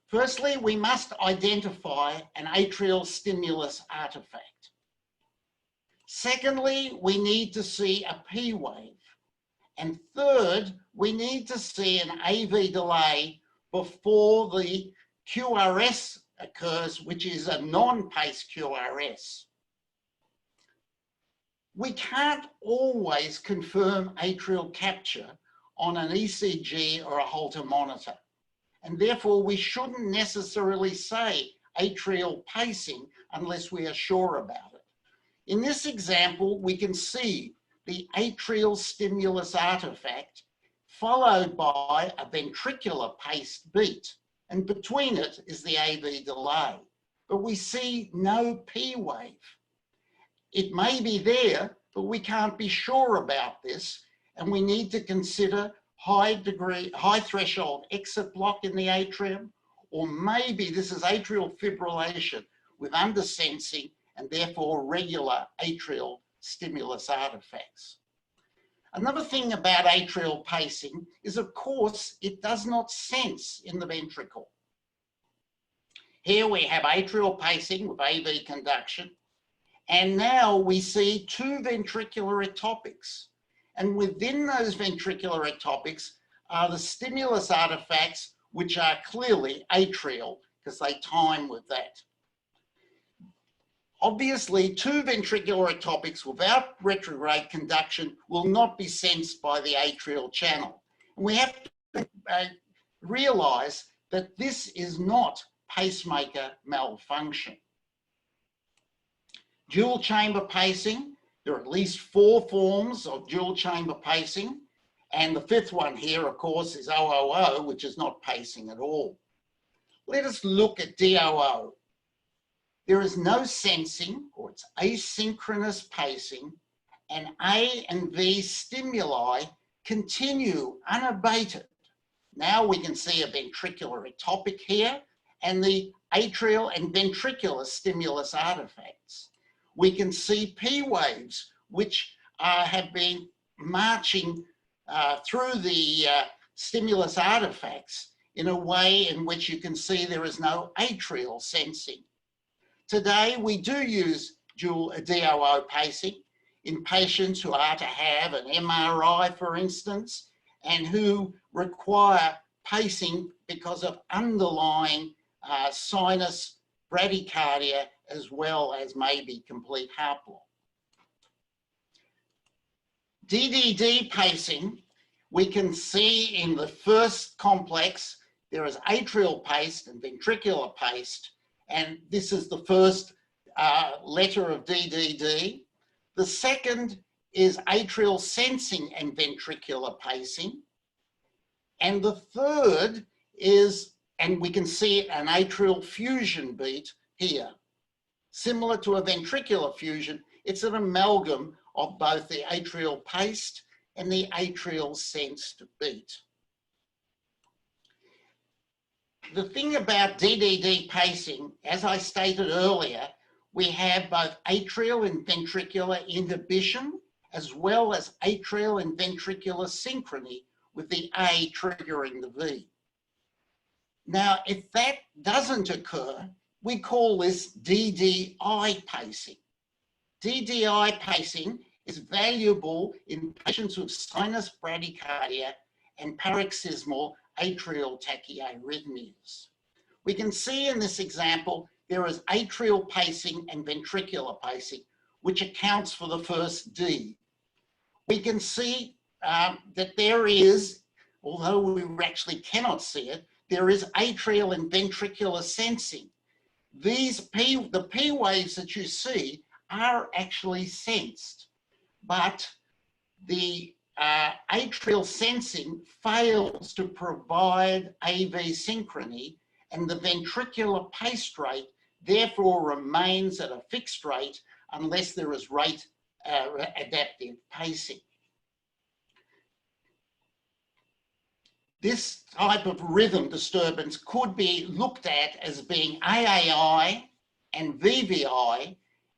Firstly, we must identify an atrial stimulus artifact. Secondly, we need to see a P wave. And third, we need to see an AV delay before the QRS occurs, which is a non-pace QRS. We can't always confirm atrial capture on an ECG or a Holter monitor, and therefore we shouldn't necessarily say atrial pacing unless we are sure about it. In this example, we can see the atrial stimulus artifact, followed by a ventricular paced beat. And between it is the AV delay. But we see no P wave. It may be there, but we can't be sure about this. And we need to consider high threshold exit block in the atrium, or maybe this is atrial fibrillation with undersensing and therefore regular atrial stimulus artifacts. Another thing about atrial pacing is, of course, it does not sense in the ventricle. Here we have atrial pacing with AV conduction, and now we see two ventricular ectopics. And within those ventricular ectopics are the stimulus artifacts, which are clearly atrial because they time with that. Obviously, two ventricular ectopics without retrograde conduction will not be sensed by the atrial channel. And we have to realise that this is not pacemaker malfunction. Dual chamber pacing, there are at least 4 forms of dual chamber pacing, and the 5th one here, of course, is OOO, which is not pacing at all. Let us look at DOO. There is no sensing, or it's asynchronous pacing, and A and V stimuli continue unabated. Now we can see a ventricular ectopic here, and the atrial and ventricular stimulus artifacts. We can see P waves, which have been marching through the stimulus artifacts in a way in which you can see there is no atrial sensing. Today, we do use dual DOO pacing in patients who are to have an MRI, for instance, and who require pacing because of underlying sinus bradycardia, as well as maybe complete heart block. DDD pacing, we can see in the first complex, there is atrial paced and ventricular paced, and this is the first letter of DDD. The second is atrial sensing and ventricular pacing. And the third is, and we can see an atrial fusion beat here. Similar to a ventricular fusion, it's an amalgam of both the atrial paced and the atrial sensed beat. The thing about DDD pacing, as I stated earlier, we have both atrial and ventricular inhibition, as well as atrial and ventricular synchrony, with the A triggering the V. Now, if that doesn't occur, we call this DDI pacing. DDI pacing is valuable in patients with sinus bradycardia and paroxysmal atrial tachyarrhythmias. We can see in this example, there is atrial pacing and ventricular pacing, which accounts for the first D. We can see that there is, although we actually cannot see it, there is atrial and ventricular sensing. The P waves that you see are actually sensed, but the atrial sensing fails to provide AV synchrony, and the ventricular pace rate therefore remains at a fixed rate unless there is rate adaptive pacing. This type of rhythm disturbance could be looked at as being AAI and VVI,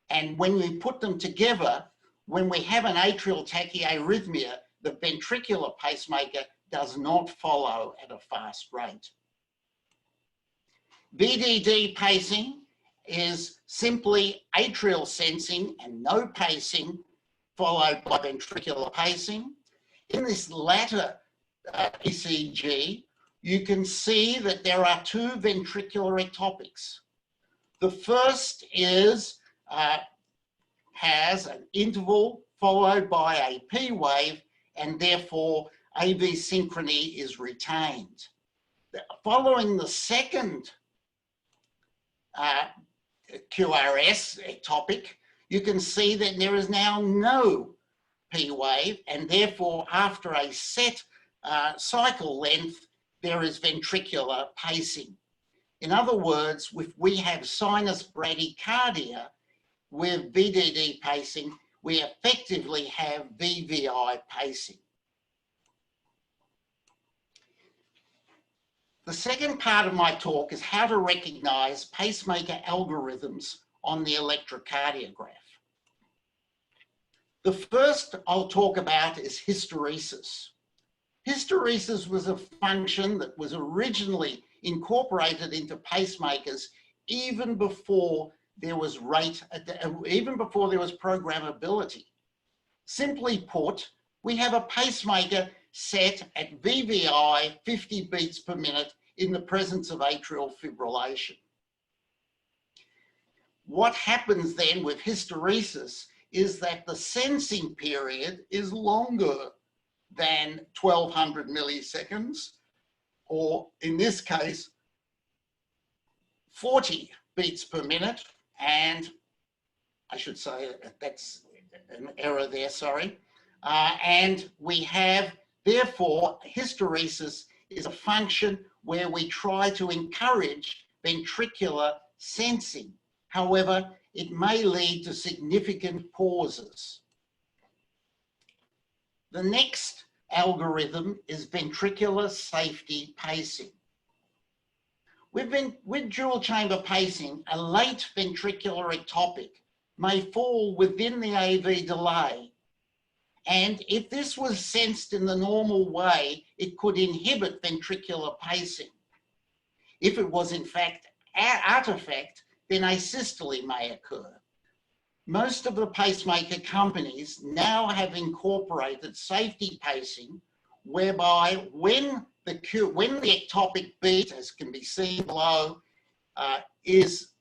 and when we put them together, when we have an atrial tachyarrhythmia, the ventricular pacemaker does not follow at a fast rate. VDD pacing is simply atrial sensing and no pacing, followed by ventricular pacing. In this latter ECG, you can see that there are 2 ventricular ectopics. The first is has an interval followed by a P wave, and therefore AV synchrony is retained. Following the second QRS ectopic, you can see that there is now no P wave, and therefore after a set cycle length, there is ventricular pacing. In other words, if we have sinus bradycardia with VDD pacing, we effectively have VVI pacing. The second part of my talk is how to recognize pacemaker algorithms on the electrocardiograph. The first I'll talk about is hysteresis. Hysteresis was a function that was originally incorporated into pacemakers even before there was programmability. Simply put, we have a pacemaker set at VVI 50 beats per minute in the presence of atrial fibrillation. What happens then with hysteresis is that the sensing period is longer than 1200 milliseconds, or in this case, 40 beats per minute. And I should say that's an error there, sorry. And we have, therefore, hysteresis is a function where we try to encourage ventricular sensing. However, it may lead to significant pauses. The next algorithm is ventricular safety pacing. With dual chamber pacing, a late ventricular ectopic may fall within the AV delay. And if this was sensed in the normal way, it could inhibit ventricular pacing. If it was in fact artifact, then asystole may occur. Most of the pacemaker companies now have incorporated safety pacing, whereby when the ectopic beat, as can be seen below, is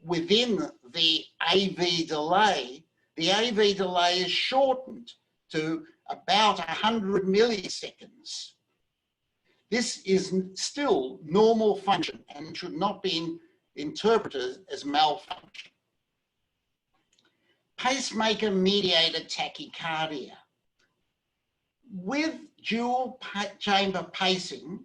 within the AV delay is shortened to about 100 milliseconds. This is still normal function and should not be interpreted as malfunction. Pacemaker-mediated tachycardia. With dual chamber pacing,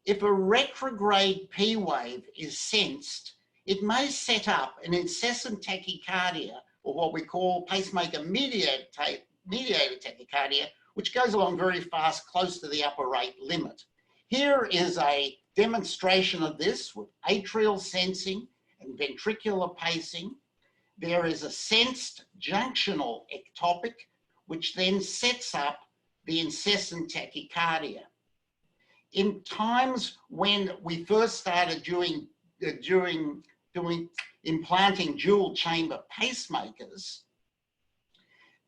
if a retrograde P wave is sensed, it may set up an incessant tachycardia, or what we call pacemaker-mediated tachycardia, which goes along very fast, close to the upper rate limit. Here is a demonstration of this with atrial sensing and ventricular pacing. There is a sensed junctional ectopic, which then sets up the incessant tachycardia. In times when we first started implanting dual chamber pacemakers,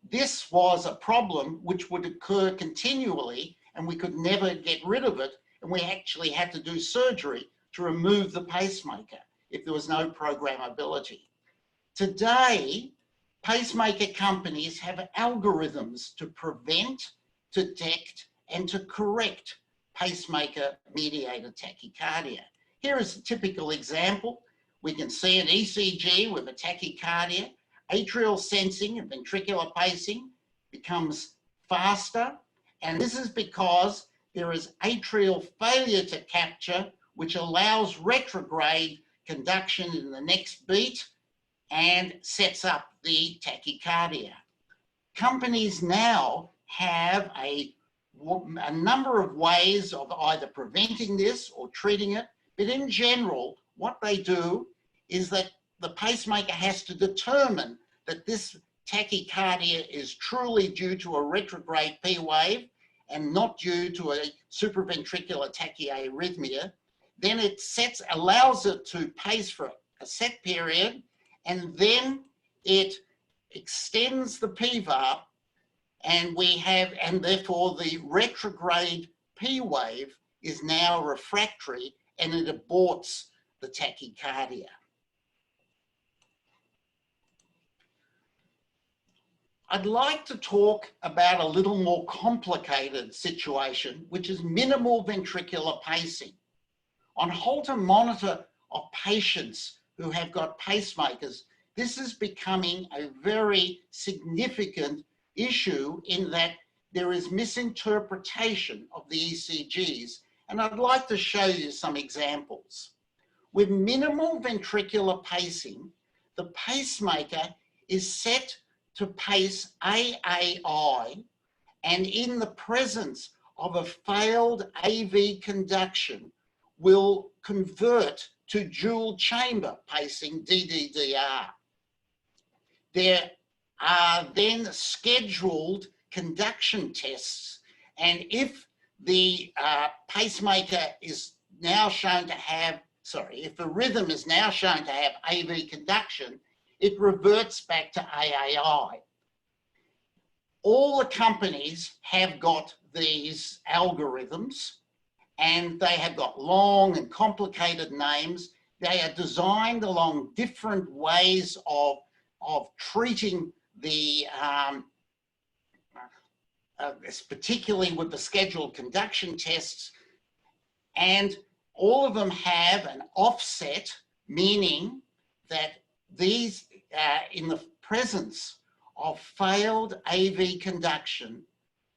this was a problem which would occur continually and we could never get rid of it, and we actually had to do surgery to remove the pacemaker if there was no programmability. Today, pacemaker companies have algorithms to prevent, detect, and to correct pacemaker-mediated tachycardia. Here is a typical example. We can see an ECG with a tachycardia. Atrial sensing and ventricular pacing becomes faster, and this is because there is atrial failure to capture, which allows retrograde conduction in the next beat and sets up the tachycardia. Companies now have a number of ways of either preventing this or treating it, but in general, what they do is that the pacemaker has to determine that this tachycardia is truly due to a retrograde P wave and not due to a supraventricular tachyarrhythmia. Then it allows it to pace for a set period, and then it extends the PVARP, and therefore the retrograde P wave is now refractory and it aborts the tachycardia. I'd like to talk about a little more complicated situation, which is minimal ventricular pacing. On Holter monitor of patients who have got pacemakers, this is becoming a very significant issue in that there is misinterpretation of the ECGs, and I'd like to show you some examples. With minimal ventricular pacing, the pacemaker is set to pace AAI, and in the presence of a failed AV conduction will convert to dual chamber pacing, DDDR. There are then scheduled conduction tests, and if the pacemaker is now shown to have, if the rhythm is now shown to have AV conduction, it reverts back to AAI. All the companies have got these algorithms, and they have got long and complicated names. They are designed along different ways of treating the, particularly with the scheduled conduction tests, and all of them have an offset, meaning that these, in the presence of failed AV conduction,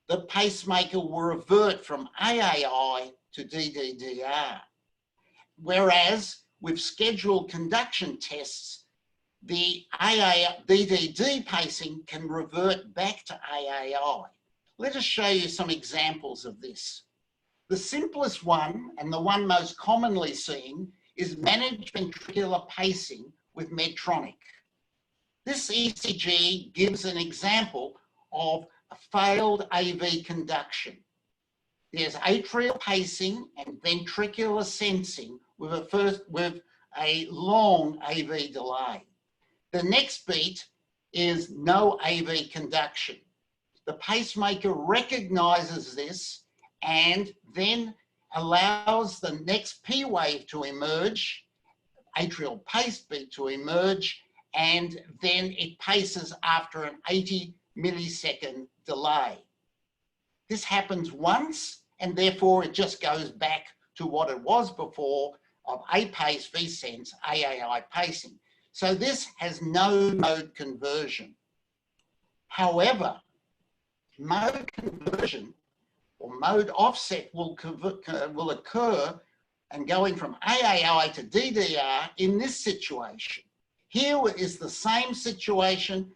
the pacemaker will revert from AAI to DDDR. Whereas with scheduled conduction tests, the DDD pacing can revert back to AAI. Let us show you some examples of this. The simplest one, and the one most commonly seen, is managed ventricular pacing with Medtronic. This ECG gives an example of a failed AV conduction. There's atrial pacing and ventricular sensing with a long AV delay. The next beat is no AV conduction. The pacemaker recognizes this and then allows the next P wave to emerge, atrial pace beat to emerge, and then it paces after an 80 millisecond delay. This happens once, and therefore it just goes back to what it was before of A-pace V-sense, AAI pacing. So this has no mode conversion. However, mode conversion or mode offset will occur and going from AAI to DDR in this situation. Here is the same situation,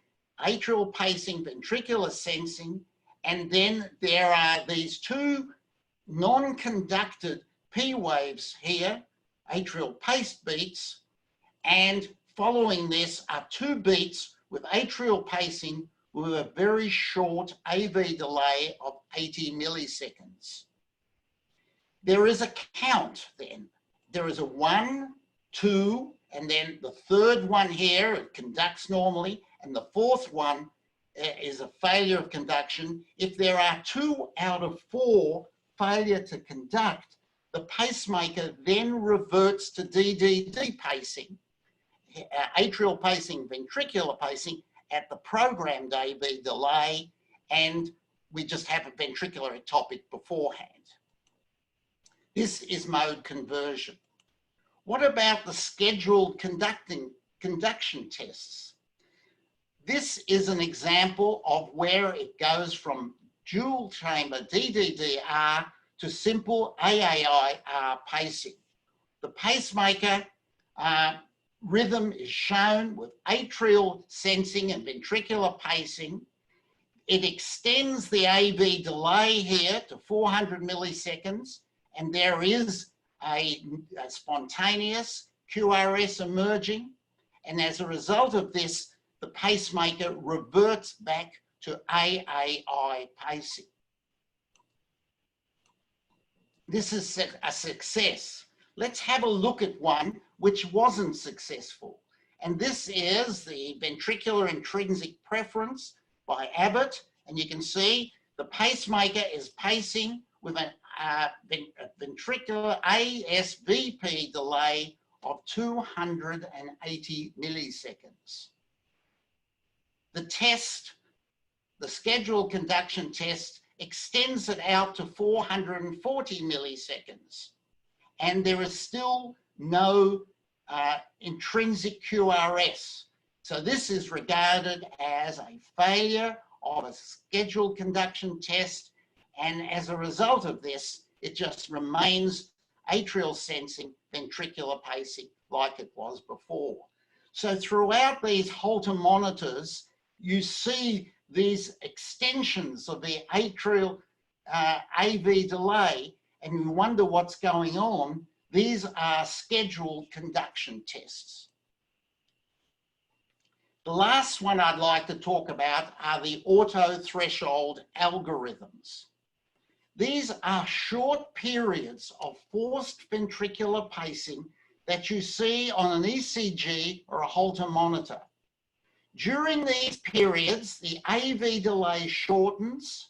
atrial pacing, ventricular sensing, and then there are these two non-conducted P waves here, atrial pace beats, and following this are two beats with atrial pacing with a very short AV delay of 80 milliseconds. There is a count then. There is a 1, 2, and then the third one here, it conducts normally, and the fourth one is a failure of conduction. If there are 2 out of 4 failure to conduct, the pacemaker then reverts to DDD pacing, atrial pacing, ventricular pacing at the programmed AV delay, and we just have a ventricular ectopic beforehand. This is mode conversion. What about the scheduled conduction tests? This is an example of where it goes from dual chamber DDDR to simple AAIR pacing. The pacemaker rhythm is shown with atrial sensing and ventricular pacing. It extends the AV delay here to 400 milliseconds, and there is a spontaneous QRS emerging. And as a result of this, the pacemaker reverts back to AAI pacing. This is a success. Let's have a look at one which wasn't successful. And this is the ventricular intrinsic preference by Abbott. And you can see the pacemaker is pacing with a ventricular ASVP delay of 280 milliseconds. The test, the scheduled conduction test, extends it out to 440 milliseconds. And there is still no intrinsic QRS. So this is regarded as a failure of a scheduled conduction test, and as a result of this, it just remains atrial sensing, ventricular pacing like it was before. So throughout these Holter monitors, you see these extensions of the atrial AV delay, and you wonder what's going on. These are scheduled conduction tests. The last one I'd like to talk about are the auto threshold algorithms. These are short periods of forced ventricular pacing that you see on an ECG or a Holter monitor. During these periods, the AV delay shortens,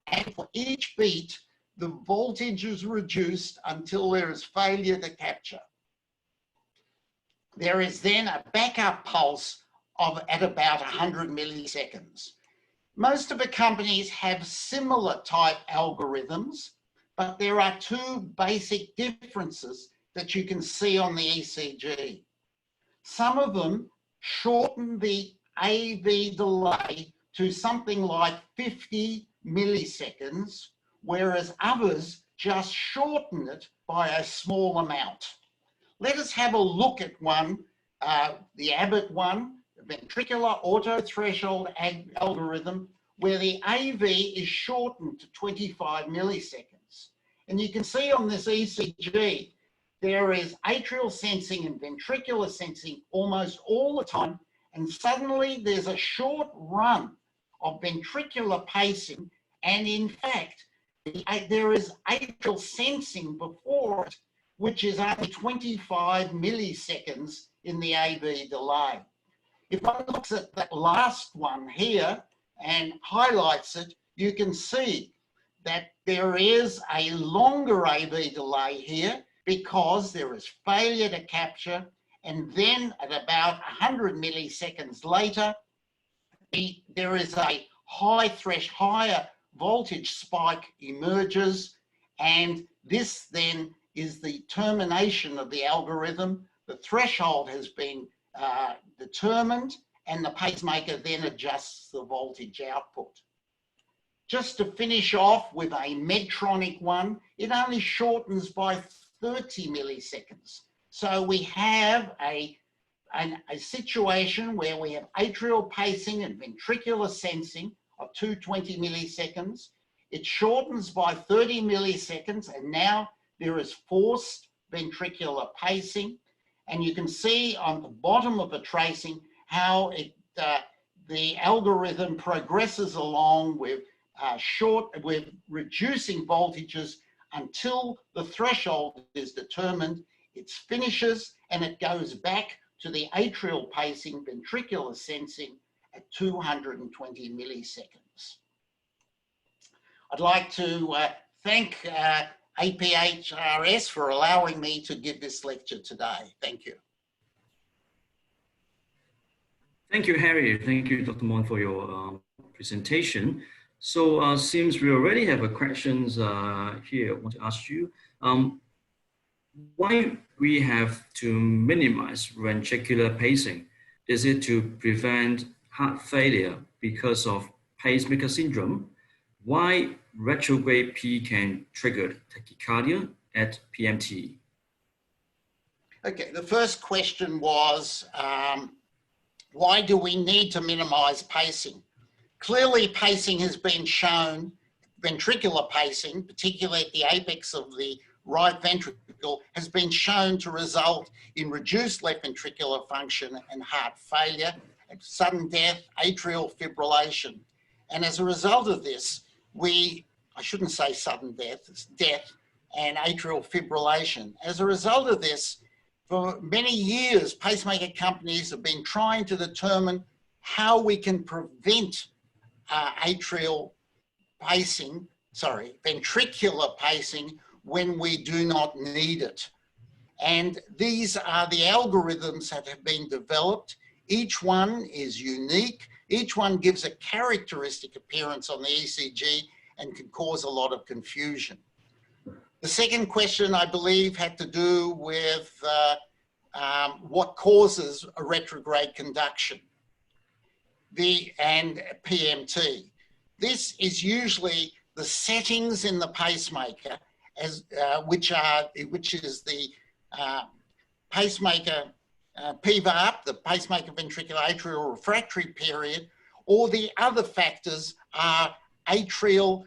and for each beat, the voltage is reduced until there is failure to capture. There is then a backup pulse at about 100 milliseconds. Most of the companies have similar type algorithms, but there are two basic differences that you can see on the ECG. Some of them shorten the AV delay to something like 50 milliseconds, whereas others just shorten it by a small amount. Let us have a look at one, the Abbott one, the ventricular auto threshold algorithm, where the AV is shortened to 25 milliseconds. And you can see on this ECG, there is atrial sensing and ventricular sensing almost all the time, and suddenly there's a short run of ventricular pacing, and in fact, there is atrial sensing before it, which is only 25 milliseconds in the AV delay. If one looks at that last one here and highlights it, you can see that there is a longer AV delay here because there is failure to capture, and then at about 100 milliseconds later, there is a higher voltage spike emerges, and this then is the termination of the algorithm. The threshold has been determined, and the pacemaker then adjusts the voltage output. Just to finish off with a Medtronic one, it only shortens by 30 milliseconds. So we have a situation where we have atrial pacing and ventricular sensing of 220 milliseconds. It shortens by 30 milliseconds, and now there is forced ventricular pacing. And you can see on the bottom of the tracing how the algorithm progresses along with reducing voltages until the threshold is determined. It finishes and it goes back to the atrial pacing, ventricular sensing at 220 milliseconds. I'd like to thank APHRS for allowing me to give this lecture today. Thank you. Thank you, Harry. Thank you, Dr. Mon, for your presentation. So since we already have a questions here, I want to ask you, why we have to minimize ventricular pacing? Is it to prevent heart failure because of pacemaker syndrome? Why retrograde P can trigger tachycardia at PMT? Okay, the first question was, why do we need to minimize pacing? Clearly, pacing has been shown, ventricular pacing, particularly at the apex of the right ventricle, has been shown to result in reduced left ventricular function and heart failure, and sudden death, atrial fibrillation. And as a result of this, I shouldn't say sudden death, it's death and atrial fibrillation. As a result of this, for many years, pacemaker companies have been trying to determine how we can prevent ventricular pacing when we do not need it. And these are the algorithms that have been developed. Each one is unique. Each one gives a characteristic appearance on the ECG and can cause a lot of confusion. The second question, I believe, had to do with what causes a retrograde conduction. and PMT. This is usually the settings in the pacemaker, which is the pacemaker PVARP, the pacemaker ventricular atrial refractory period, or the other factors are atrial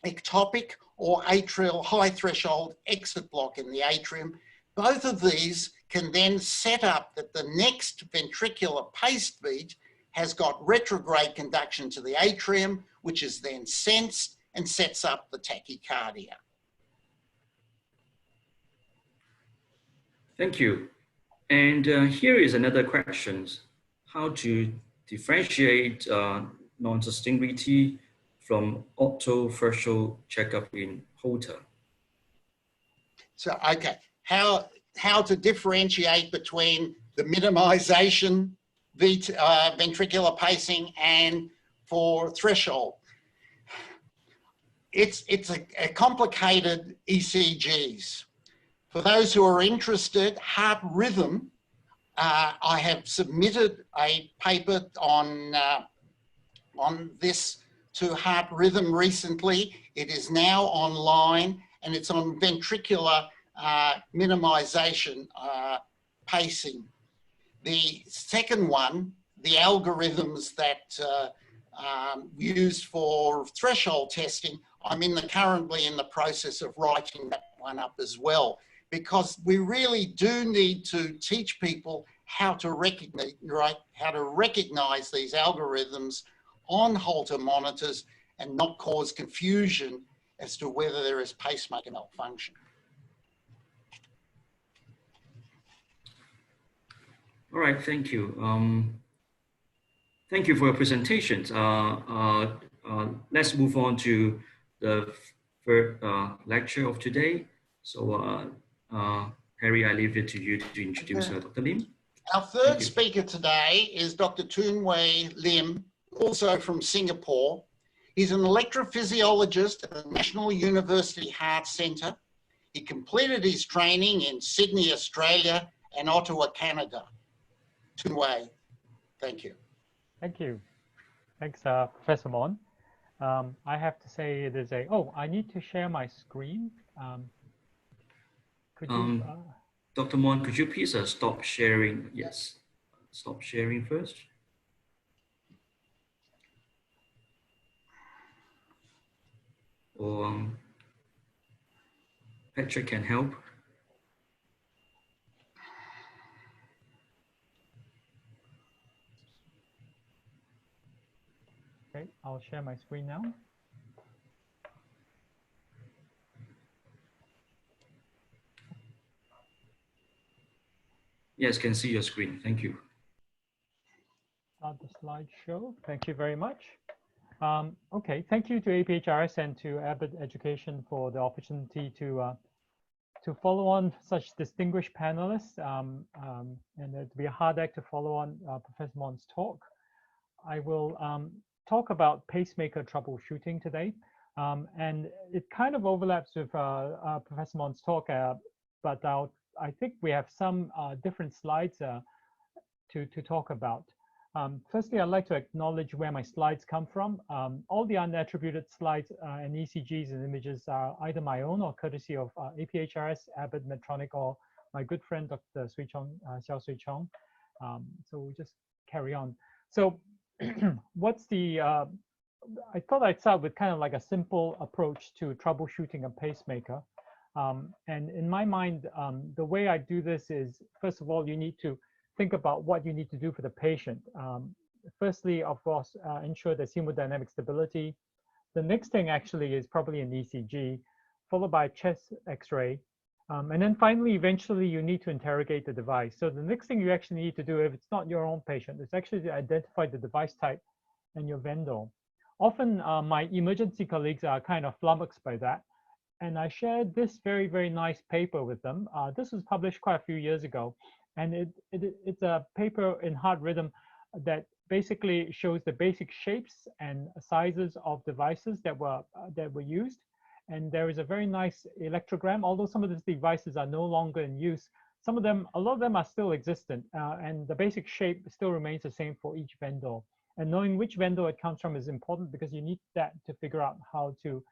ectopic or atrial high threshold exit block in the atrium. Both of these can then set up that the next ventricular pace beat has got retrograde conduction to the atrium, which is then sensed and sets up the tachycardia. Thank you. And here is another question. How to differentiate non-sustained VT from auto-threshold checkup in Holter? So, okay, how to differentiate between the minimization ventricular pacing and for threshold. It's a complicated ECGs. For those who are interested, Heart Rhythm, I have submitted a paper on this to Heart Rhythm recently. It is now online and it's on ventricular minimization pacing. The second one, the algorithms that used for threshold testing, I'm currently in the process of writing that one up as well, because we really do need to teach people how to recognize these algorithms on Holter monitors and not cause confusion as to whether there is pacemaker malfunction. All right, thank you. Thank you for your presentations. Let's move on to the third lecture of today. So, Harry, I leave it to you to introduce Dr. Lim. Our third speaker today is Dr. Toon Wei Lim, also from Singapore. He's an electrophysiologist at the National University Heart Centre. He completed his training in Sydney, Australia, and Ottawa, Canada. Toon Wei, thank you. Thank you. Thanks, Professor Mon. I have to say it is I need to share my screen. Could you, Dr. Mon, could you please stop sharing? Yes, stop sharing first. Or Patrick can help. Okay, I'll share my screen now. Yes, can see your screen. Thank you. Start the slideshow. Thank you very much. Okay, thank you to APHRS and to Abbott Education for the opportunity to follow on such distinguished panelists, and it'll be a hard act to follow on Professor Mon's talk. I will talk about pacemaker troubleshooting today, and it kind of overlaps with Professor Mon's talk, but I think we have some different slides to talk about. Firstly, I'd like to acknowledge where my slides come from. All the unattributed slides and ECGs and images are either my own or courtesy of APHRS, Abbott, Medtronic, or my good friend, Dr. Xiao Sui Chong. So we'll just carry on. So what's the, I thought I'd start with kind of like a simple approach to troubleshooting a pacemaker. And in my mind, the way I do this is, first of all, you need to think about what you need to do for the patient. Firstly, of course, ensure there's hemodynamic stability. The next thing actually is probably an ECG, followed by a chest X-ray. And then finally, eventually, you need to interrogate the device. So the next thing you actually need to do, if it's not your own patient, is actually to identify the device type and your vendor. Often, my emergency colleagues are kind of flummoxed by that. And I shared this very, very nice paper with them. This was published quite a few years ago. And it's a paper in Heart Rhythm that basically shows the basic shapes and sizes of devices that were used. And there is a very nice electrogram, although some of these devices are no longer in use. some of them, a lot of them are still existent, and the basic shape still remains the same for each vendor. And knowing which vendor it comes from is important because you need that to figure out how to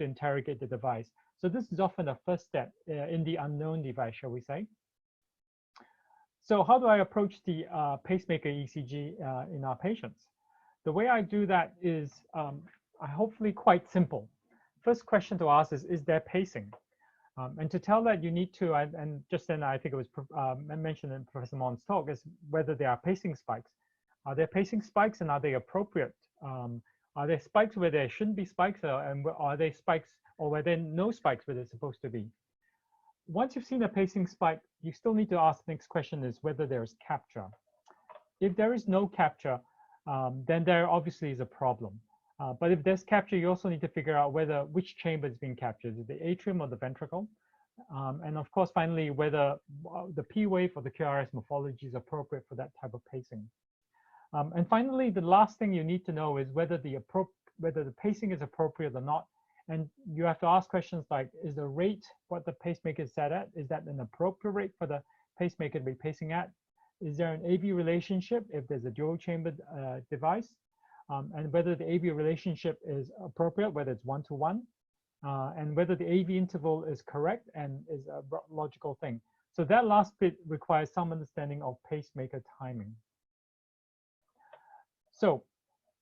interrogate the device. So this is often the first step in the unknown device, shall we say. So how do I approach the pacemaker ECG in our patients? The way I do that is hopefully quite simple. First question to ask is there pacing? And to tell that, you need to, and just then I think it was mentioned in Professor Mon's talk, is whether there are pacing spikes. Are there pacing spikes, and are they appropriate? Are there spikes where there shouldn't be spikes, and are there spikes or where there are no spikes where they're supposed to be? Once you've seen a pacing spike, you still need to ask the next question is whether there is capture. If there is no capture, then there obviously is a problem. But if there's capture, you also need to figure out which chamber is being captured, is it the atrium or the ventricle? And of course, finally, whether the P wave or the QRS morphology is appropriate for that type of pacing. And finally, the last thing you need to know is whether the pacing is appropriate or not. And you have to ask questions like, is the rate what the pacemaker is set at? Is that an appropriate rate for the pacemaker to be pacing at? Is there an AV relationship if there's a dual chambered device? And whether the AV relationship is appropriate, whether it's 1-to-1, and whether the AV interval is correct and is a logical thing. So that last bit requires some understanding of pacemaker timing. So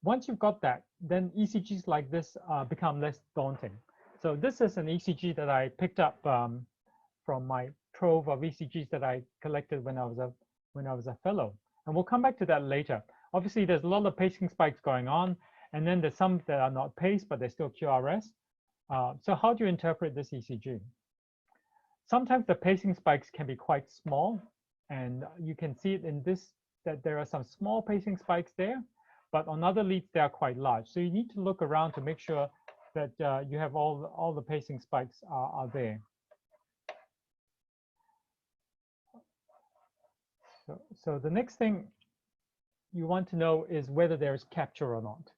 once you've got that, then ECGs like this become less daunting. So this is an ECG that I picked up from my trove of ECGs that I collected when I was a fellow. And we'll come back to that later. Obviously, there's a lot of pacing spikes going on, and then there's some that are not paced, but they're still QRS. So how do you interpret this ECG? Sometimes the pacing spikes can be quite small, and you can see it in this, that there are some small pacing spikes there, but on other leads, they are quite large. So you need to look around to make sure that you have all the pacing spikes are there. So the next thing you want to know is whether there is capture or not.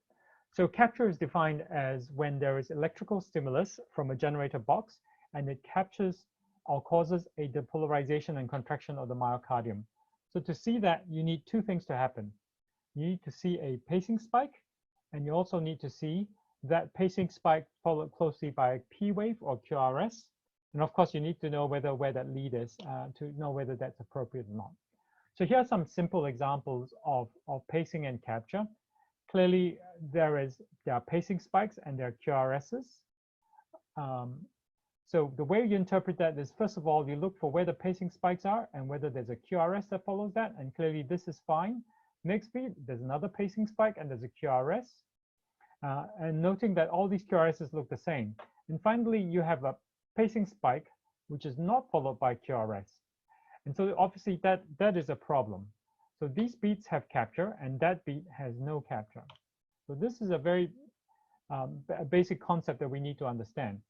So capture is defined as when there is electrical stimulus from a generator box and it captures or causes a depolarization and contraction of the myocardium. So to see that, you need two things to happen. You need to see a pacing spike, and you also need to see that pacing spike followed closely by a P wave or QRS. And of course, you need to know where that lead is to know whether that's appropriate or not. So here are some simple examples of pacing and capture. Clearly, there are pacing spikes and there are QRSs. So the way you interpret that is, first of all, you look for where the pacing spikes are and whether there's a QRS that follows that. And clearly, this is fine. Next beat, there's another pacing spike and there's a QRS. And noting that all these QRSs look the same. And finally, you have a pacing spike, which is not followed by QRS. And so obviously that is a problem. So these beats have capture and that beat has no capture. So this is a very basic concept that we need to understand.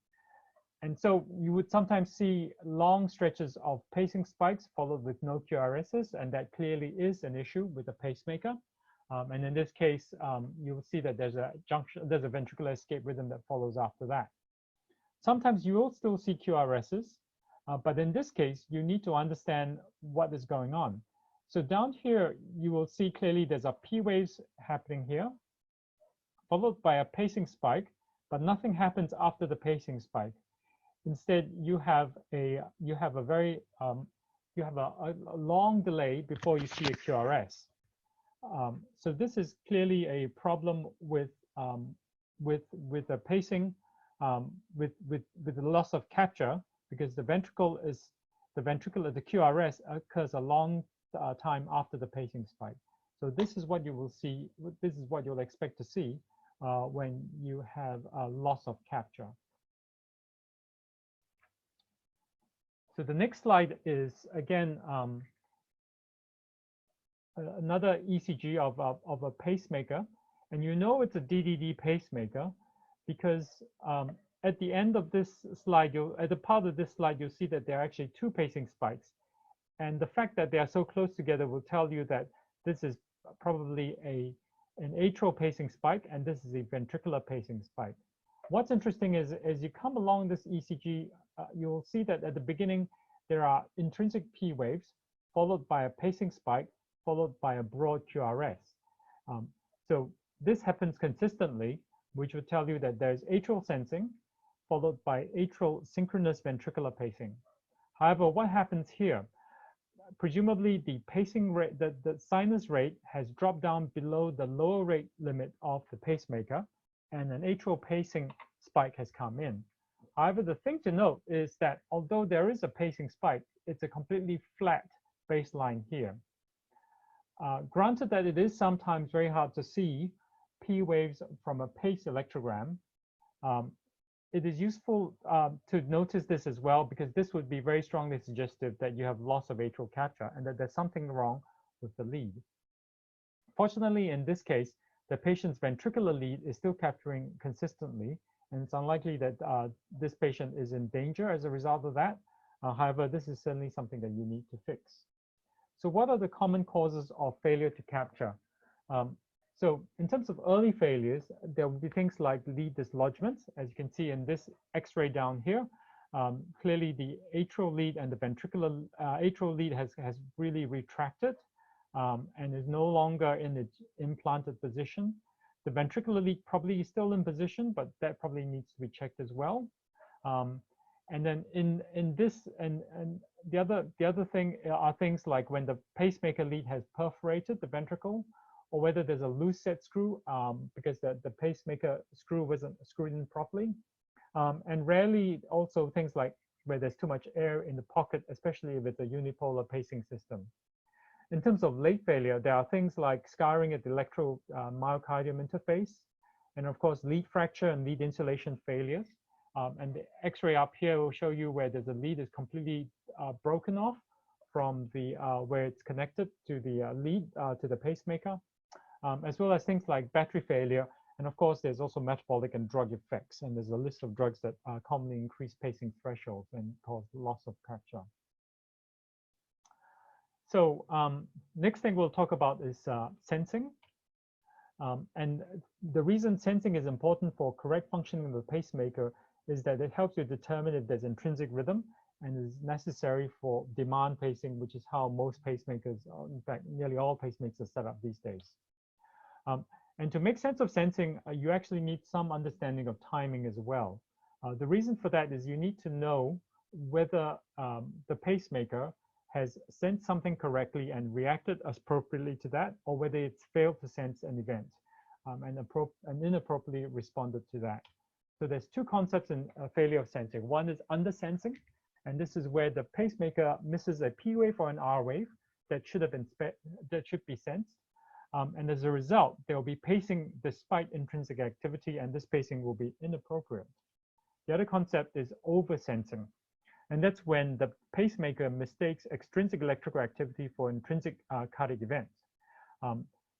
And so you would sometimes see long stretches of pacing spikes followed with no QRSs, and that clearly is an issue with the pacemaker. And in this case, you will see that there's a ventricular escape rhythm that follows after that. Sometimes you will still see QRSs, but in this case, you need to understand what is going on. So down here, you will see clearly there's a P waves happening here, followed by a pacing spike, but nothing happens after the pacing spike. Instead, you have a long delay before you see a QRS. So this is clearly a problem with the pacing, with the loss of capture, because the QRS occurs a long time after the pacing spike. So this is what you will see. This is what you'll expect to see when you have a loss of capture. So the next slide is again another ECG of a pacemaker, and you know it's a DDD pacemaker because at the end of this slide, at the part of this slide, you'll see that there are actually two pacing spikes, and the fact that they are so close together will tell you that this is probably an atrial pacing spike, and this is a ventricular pacing spike. What's interesting is as you come along this ECG, you'll see that at the beginning, there are intrinsic P waves followed by a pacing spike followed by a broad QRS. So this happens consistently, which would tell you that there's atrial sensing followed by atrial synchronous ventricular pacing. However, what happens here? Presumably the pacing rate, the sinus rate has dropped down below the lower rate limit of the pacemaker, and an atrial pacing spike has come in. However, the thing to note is that although there is a pacing spike, it's a completely flat baseline here. Granted that it is sometimes very hard to see P waves from a pace electrogram, it is useful to notice this as well, because this would be very strongly suggestive that you have loss of atrial capture and that there's something wrong with the lead. Fortunately, in this case, the patient's ventricular lead is still capturing consistently, and it's unlikely that this patient is in danger as a result of that. However, this is certainly something that you need to fix. So what are the common causes of failure to capture? So in terms of early failures, there will be things like lead dislodgements, as you can see in this X-ray down here. Clearly, the atrial lead and the ventricular atrial lead has really retracted and is no longer in its implanted position. The ventricular lead probably is still in position, but that probably needs to be checked as well. And then in this, and the other thing are things like when the pacemaker lead has perforated the ventricle, or whether there's a loose set screw because the pacemaker screw wasn't screwed in properly. And rarely also things like where there's too much air in the pocket, especially if it's a unipolar pacing system. In terms of late failure, there are things like scarring at the electromyocardium interface, and of course, lead fracture and lead insulation failures. And the X-ray up here will show you where there's a lead is completely broken off from the where it's connected to the lead to the pacemaker, as well as things like battery failure. And of course, there's also metabolic and drug effects. And there's a list of drugs that commonly increase pacing thresholds and cause loss of capture. So next thing we'll talk about is sensing. And the reason sensing is important for correct functioning of the pacemaker is that it helps you determine if there's intrinsic rhythm and is necessary for demand pacing, which is how most pacemakers, in fact, nearly all pacemakers are set up these days. And to make sense of sensing, you actually need some understanding of timing as well. The reason for that is you need to know whether the pacemaker has sensed something correctly and reacted appropriately to that, or whether it's failed to sense an event and inappropriately responded to that. So there's two concepts in failure of sensing. One is undersensing, and this is where the pacemaker misses a P wave or an R wave that should be sensed. And as a result, there will be pacing despite intrinsic activity, and this pacing will be inappropriate. The other concept is oversensing, and that's when the pacemaker mistakes extrinsic electrical activity for intrinsic cardiac events.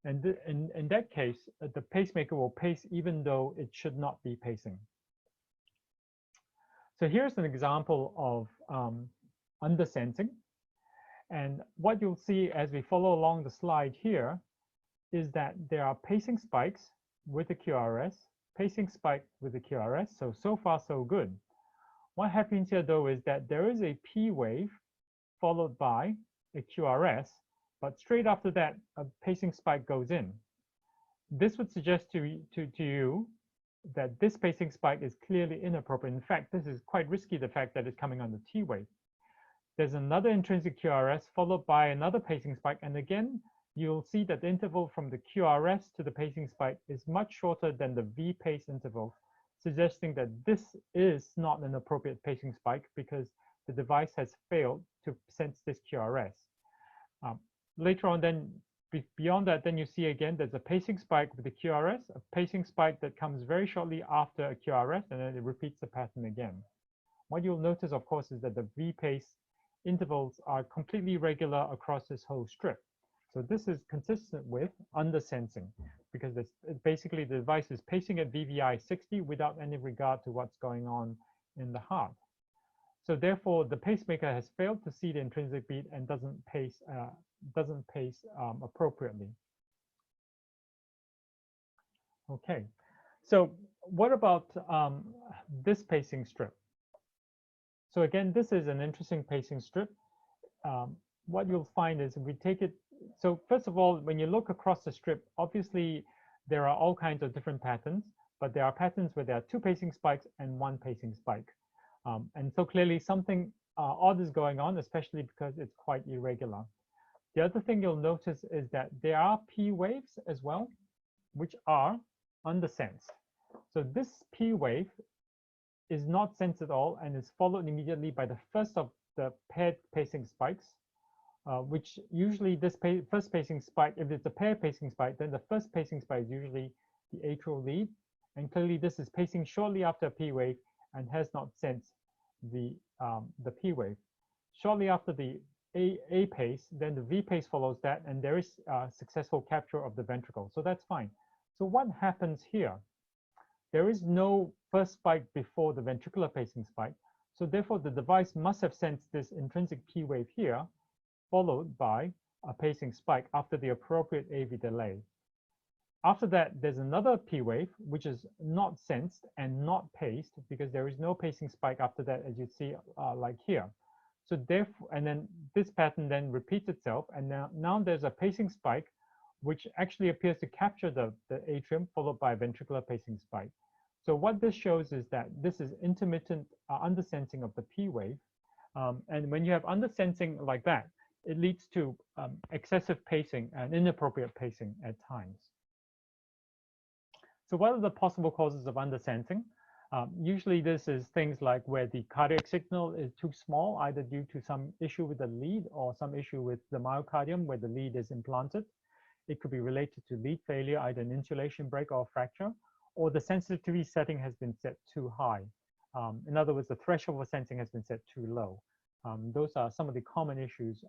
And in that case, the pacemaker will pace even though it should not be pacing. So here's an example of undersensing. And what you'll see as we follow along the slide here is that there are pacing spikes with the QRS, pacing spike with the QRS. So far, so good. What happens here, though, is that there is a P wave followed by a QRS, but straight after that, a pacing spike goes in. This would suggest to you that this pacing spike is clearly inappropriate. In fact, this is quite risky, the fact that it's coming on the T wave. There's another intrinsic QRS followed by another pacing spike. And again, you'll see that the interval from the QRS to the pacing spike is much shorter than the V pace interval, suggesting that this is not an appropriate pacing spike because the device has failed to sense this QRS. Later on, then, beyond that, then you see again, there's a pacing spike with the QRS, a pacing spike that comes very shortly after a QRS, and then it repeats the pattern again. What you'll notice, of course, is that the V pace intervals are completely regular across this whole strip. So this is consistent with undersensing, because basically the device is pacing at VVI 60 without any regard to what's going on in the heart. So therefore, the pacemaker has failed to see the intrinsic beat and doesn't pace appropriately. Okay, so what about this pacing strip? So again, this is an interesting pacing strip. What you'll find is if we take it, so first of all, when you look across the strip, obviously there are all kinds of different patterns, but there are patterns where there are 2 pacing spikes and 1 pacing spike. And so clearly something odd is going on, especially because it's quite irregular. The other thing you'll notice is that there are P waves as well, which are undersensed. So this P wave is not sensed at all and is followed immediately by the first of the paired pacing spikes, which usually this first pacing spike, if it's a paired pacing spike, then the first pacing spike is usually the atrial lead. And clearly this is pacing shortly after a P wave and has not sensed the P wave. Shortly after the A pace, then the V pace follows that, and there is successful capture of the ventricle. So that's fine. So what happens here? There is no first spike before the ventricular pacing spike. So therefore, the device must have sensed this intrinsic P wave here, followed by a pacing spike after the appropriate AV delay. After that, there's another P wave, which is not sensed and not paced because there is no pacing spike after that, as you see like here. So therefore, and then this pattern then repeats itself. And now there's a pacing spike, which actually appears to capture the atrium, followed by a ventricular pacing spike. So what this shows is that this is intermittent undersensing of the P wave. And when you have undersensing like that, it leads to excessive pacing and inappropriate pacing at times. So what are the possible causes of undersensing? Usually this is things like where the cardiac signal is too small, either due to some issue with the lead or some issue with the myocardium where the lead is implanted. It could be related to lead failure, either an insulation break or fracture, or the sensitivity setting has been set too high. In other words, the threshold for sensing has been set too low. Those are some of the common issues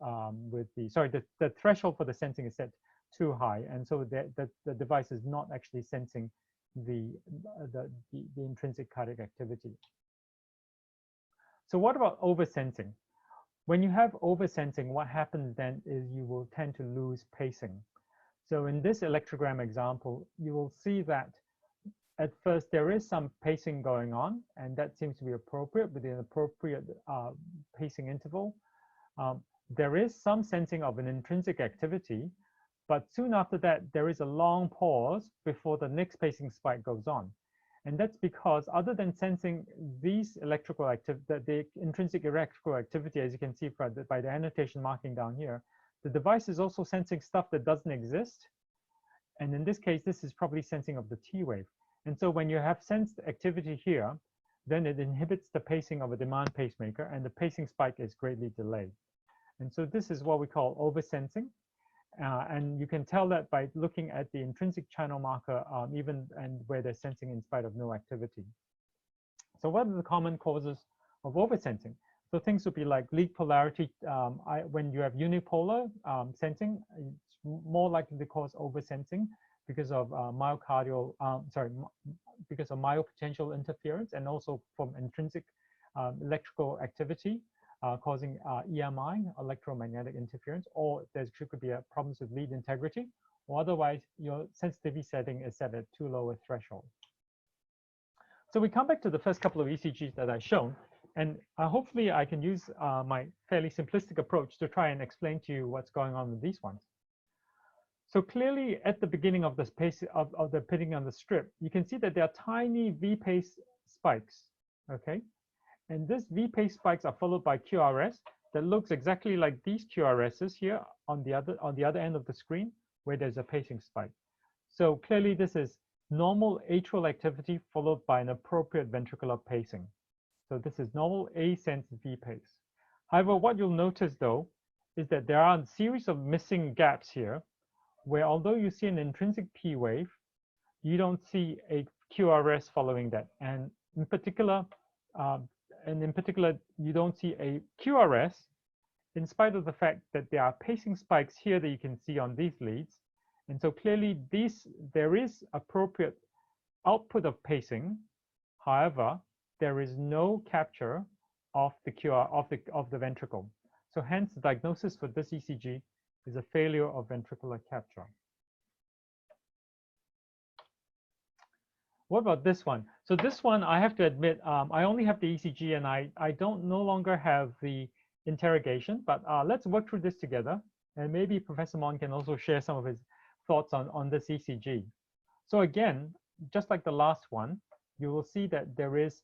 with the threshold for the sensing is set too high, and so the device is not actually sensing the intrinsic cardiac activity. So what about oversensing? When you have oversensing, what happens then is you will tend to lose pacing. So in this electrogram example, you will see that at first there is some pacing going on, and that seems to be appropriate with an appropriate pacing interval. There is some sensing of an intrinsic activity, but soon after that, there is a long pause before the next pacing spike goes on. And that's because other than sensing these electrical activity, the intrinsic electrical activity, as you can see by the annotation marking down here, the device is also sensing stuff that doesn't exist. And in this case, this is probably sensing of the T wave. And so when you have sensed activity here, then it inhibits the pacing of a demand pacemaker, and the pacing spike is greatly delayed. And so this is what we call oversensing. And you can tell that by looking at the intrinsic channel marker, and where they're sensing in spite of no activity. So what are the common causes of oversensing? So things would be like lead polarity. When you have unipolar sensing, it's more likely to cause oversensing because of because of myopotential interference, and also from intrinsic electrical activity. Causing EMI, electromagnetic interference, or there could be problems with lead integrity, or otherwise your sensitivity setting is set at too low a threshold. So we come back to the first couple of ECGs that I've shown, and hopefully I can use my fairly simplistic approach to try and explain to you what's going on with these ones. So clearly at the beginning of this pace of the pitting on the strip, you can see that there are tiny V pace spikes, okay? And this V pace spikes are followed by QRS that looks exactly like these QRSs here on the other end of the screen, where there's a pacing spike. So clearly this is normal atrial activity followed by an appropriate ventricular pacing. So this is normal A-sense V pace. However, what you'll notice though is that there are a series of missing gaps here, where although you see an intrinsic P wave, you don't see a QRS following that, and in particular, you don't see a QRS in spite of the fact that there are pacing spikes here that you can see on these leads. And so clearly there is appropriate output of pacing. However, there is no capture of the ventricle. So hence the diagnosis for this ECG is a failure of ventricular capture. What about this one? So this one, I have to admit, I only have the ECG and I don't no longer have the interrogation, but let's work through this together. And maybe Professor Mon can also share some of his thoughts on this ECG. So again, just like the last one, you will see that there is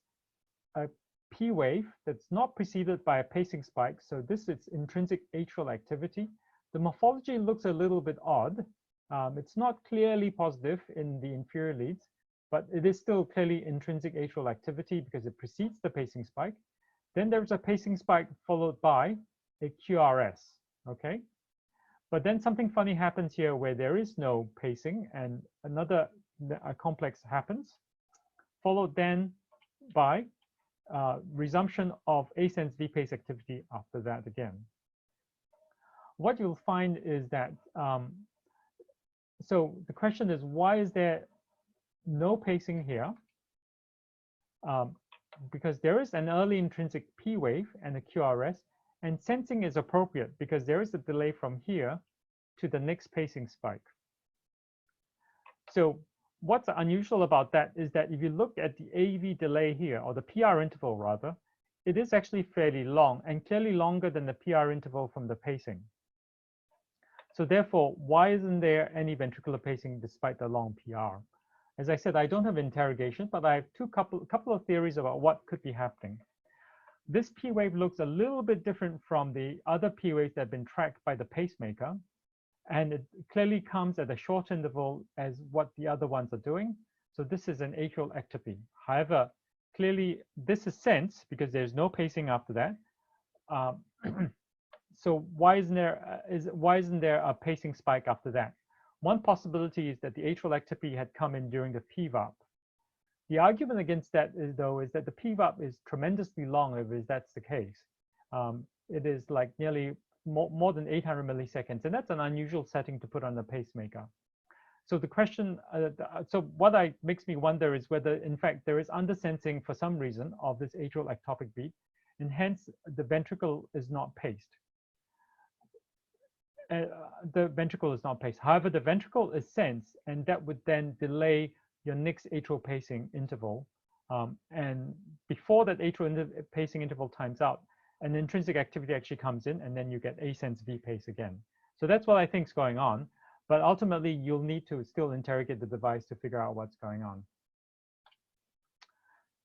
a P wave that's not preceded by a pacing spike. So this is intrinsic atrial activity. The morphology looks a little bit odd. It's not clearly positive in the inferior leads, but it is still clearly intrinsic atrial activity because it precedes the pacing spike. Then there's a pacing spike followed by a QRS, okay? But then something funny happens here where there is no pacing and another complex happens, followed then by resumption of ascens V-pace activity after that again. What you'll find is that, so the question is, why is there no pacing here? Because there is an early intrinsic P wave and a QRS, and sensing is appropriate because there is a delay from here to the next pacing spike. So what's unusual about that is that if you look at the AV delay here, or the PR interval rather, it is actually fairly long and clearly longer than the PR interval from the pacing. So therefore, why isn't there any ventricular pacing despite the long PR? As I said, I don't have interrogation, but I have couple of theories about what could be happening. This P wave looks a little bit different from the other P waves that have been tracked by the pacemaker. And it clearly comes at a short interval as what the other ones are doing. So this is an atrial ectopy. However, clearly this is sense because there's no pacing after that. So why isn't there a pacing spike after that? One possibility is that the atrial ectopy had come in during the PVAP. The argument against that is that the PVAP is tremendously long if that's the case. It is like nearly more than 800 milliseconds, and that's an unusual setting to put on the pacemaker. So the question, so what makes me wonder is whether in fact there is undersensing for some reason of this atrial ectopic beat, and hence the ventricle is not paced. The ventricle is not paced. However, the ventricle is sensed, and that would then delay your next atrial pacing interval. And before that atrial pacing interval times out, an intrinsic activity actually comes in, and then you get ascens V pace again. So that's what I think is going on. But ultimately, you'll need to still interrogate the device to figure out what's going on.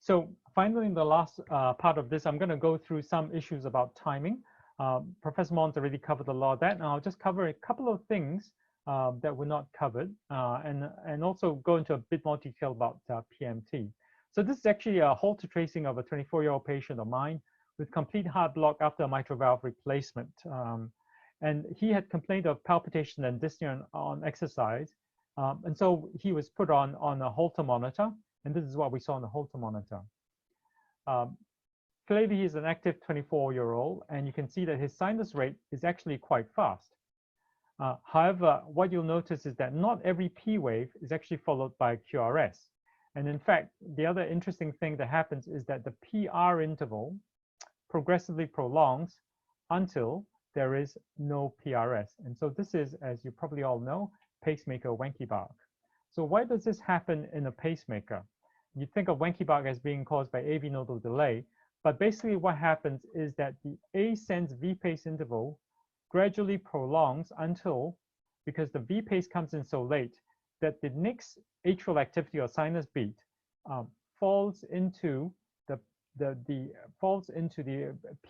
So finally, in the last part of this, I'm going to go through some issues about timing. Professor Mon's already covered a lot of that, and I'll just cover a couple of things that were not covered, and also go into a bit more detail about PMT. So this is actually a Holter tracing of a 24-year-old patient of mine with complete heart block after a mitral valve replacement. And he had complained of palpitation and dyspnea on exercise. And so he was put on a Holter monitor, and this is what we saw on the Holter monitor. Clearly, he's an active 24-year-old, and you can see that his sinus rate is actually quite fast. However, what you'll notice is that not every P wave is actually followed by a QRS. And in fact, the other interesting thing that happens is that the PR interval progressively prolongs until there is no PRS. And so this is, as you probably all know, pacemaker Wenckebach. So why does this happen in a pacemaker? You think of Wenckebach as being caused by AV nodal delay, but basically what happens is that the ascens V pace interval gradually prolongs until, because the V pace comes in so late, that the next atrial activity or sinus beat falls into the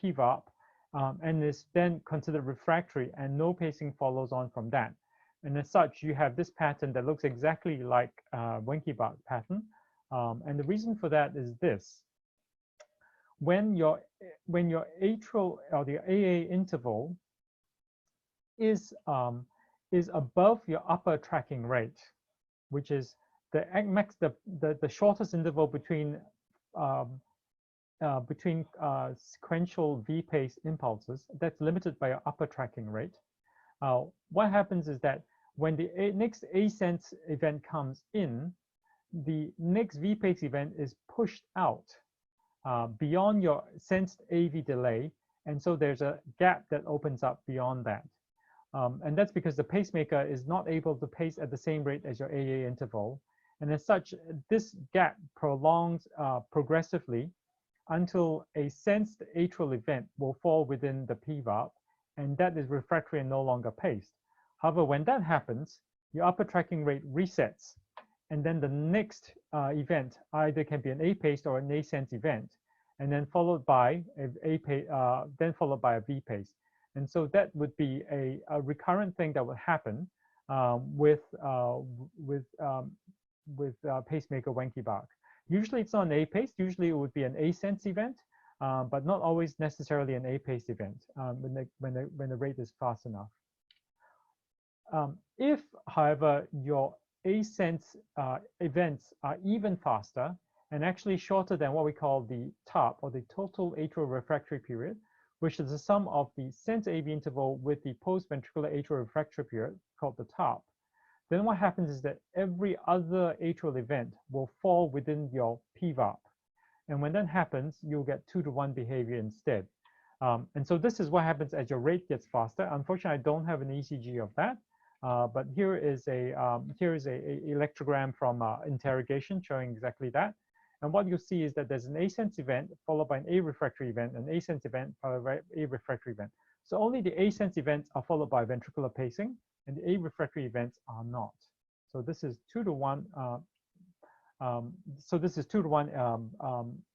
PVAP and is then considered refractory, and no pacing follows on from that. And as such, you have this pattern that looks exactly like Wenckebach pattern. And the reason for that is this. When your atrial or the AA interval is above your upper tracking rate, which is the shortest interval between sequential V pace impulses, that's limited by your upper tracking rate. What happens is that when the next ascens event comes in, the next V pace event is pushed out beyond your sensed AV delay, and so there's a gap that opens up beyond that. And that's because the pacemaker is not able to pace at the same rate as your AA interval. And as such, this gap prolongs progressively until a sensed atrial event will fall within the PVAP, and that is refractory and no longer paced. However, when that happens, your upper tracking rate resets, and then the next event either can be an A-paced or an A-sense event, and then followed by a V-pace. And so that would be a recurrent thing that would happen with pacemaker Wenckebach. Usually it's not an A-pace. Usually it would be an A-sense event, but not always necessarily an A-pace event when the rate is fast enough. If, however, your A-sense events are even faster and actually shorter than what we call the TARP, or the total atrial refractory period, which is the sum of the sense AV interval with the post-ventricular atrial refractory period, called the TARP, then what happens is that every other atrial event will fall within your PVAP. And when that happens, you'll get 2-to-1 behavior instead. And so this is what happens as your rate gets faster. Unfortunately, I don't have an ECG of that. But here is a electrogram from interrogation showing exactly that. And what you see is that there's an A-sense event followed by an A-refractory event, an A-sense event followed by A-refractory event. So only the A-sense events are followed by ventricular pacing, and the A-refractory events are not. So this is 2-to-1. So this is 2-to-1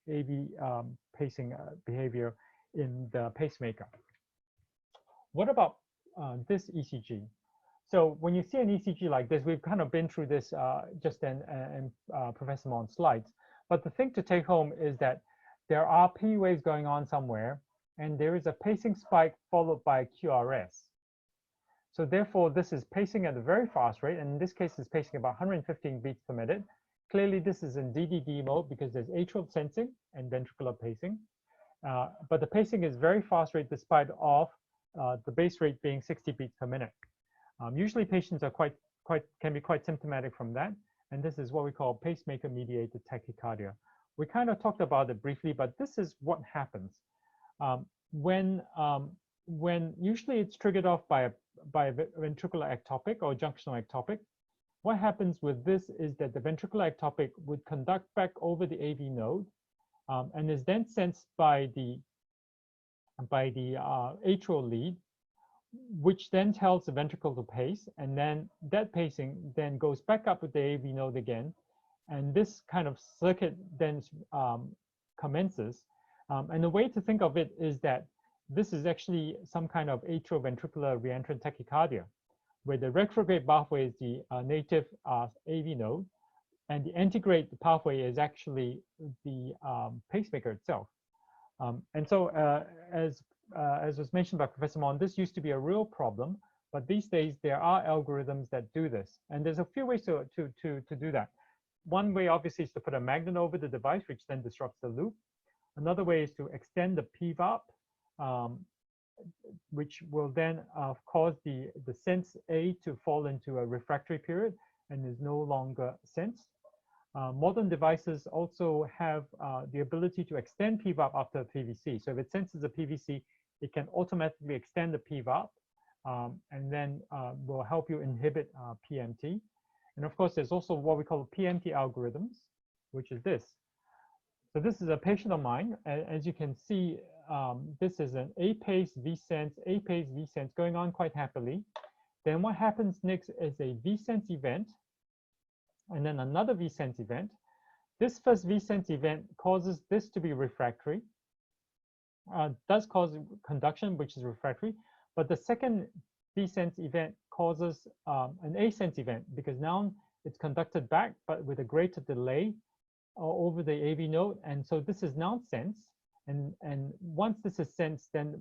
AV pacing behavior in the pacemaker. What about this ECG? So when you see an ECG like this, we've kind of been through this just in Professor Mon's slides. But the thing to take home is that there are P waves going on somewhere, and there is a pacing spike followed by QRS. So therefore, this is pacing at a very fast rate, and in this case, it's pacing about 115 beats per minute. Clearly, this is in DDD mode because there's atrial sensing and ventricular pacing. But the pacing is very fast rate despite of the base rate being 60 beats per minute. Usually, patients are can be quite symptomatic from that, and this is what we call pacemaker-mediated tachycardia. We kind of talked about it briefly, but this is what happens when usually it's triggered off by a ventricular ectopic or junctional ectopic. What happens with this is that the ventricular ectopic would conduct back over the AV node and is then sensed by the atrial lead, which then tells the ventricle to pace, and then that pacing then goes back up with the AV node again, and this kind of circuit then commences. And the way to think of it is that this is actually some kind of atrioventricular reentrant tachycardia, where the retrograde pathway is the native AV node, and the antegrade pathway is actually the pacemaker itself. And so as was mentioned by Professor Mon, this used to be a real problem, but these days there are algorithms that do this. And there's a few ways to do that. One way, obviously, is to put a magnet over the device, which then disrupts the loop. Another way is to extend the PVAP, which will then cause the sense A to fall into a refractory period and is no longer sensed. Modern devices also have the ability to extend PVAP after a PVC. So if it senses a PVC, it can automatically extend the PVAP and then will help you inhibit PMT. And of course, there's also what we call PMT algorithms, which is this. So this is a patient of mine. As you can see, this is an A-pace V-sense, A-pace V-sense going on quite happily. Then what happens next is a V-sense event, and then another V-sense event. This first V-sense event causes this to be refractory, does cause conduction, which is refractory, but the second V-sense event causes an A-sense event because now it's conducted back, but with a greater delay over the AV node. And so this is now sensed. And once this is sensed, then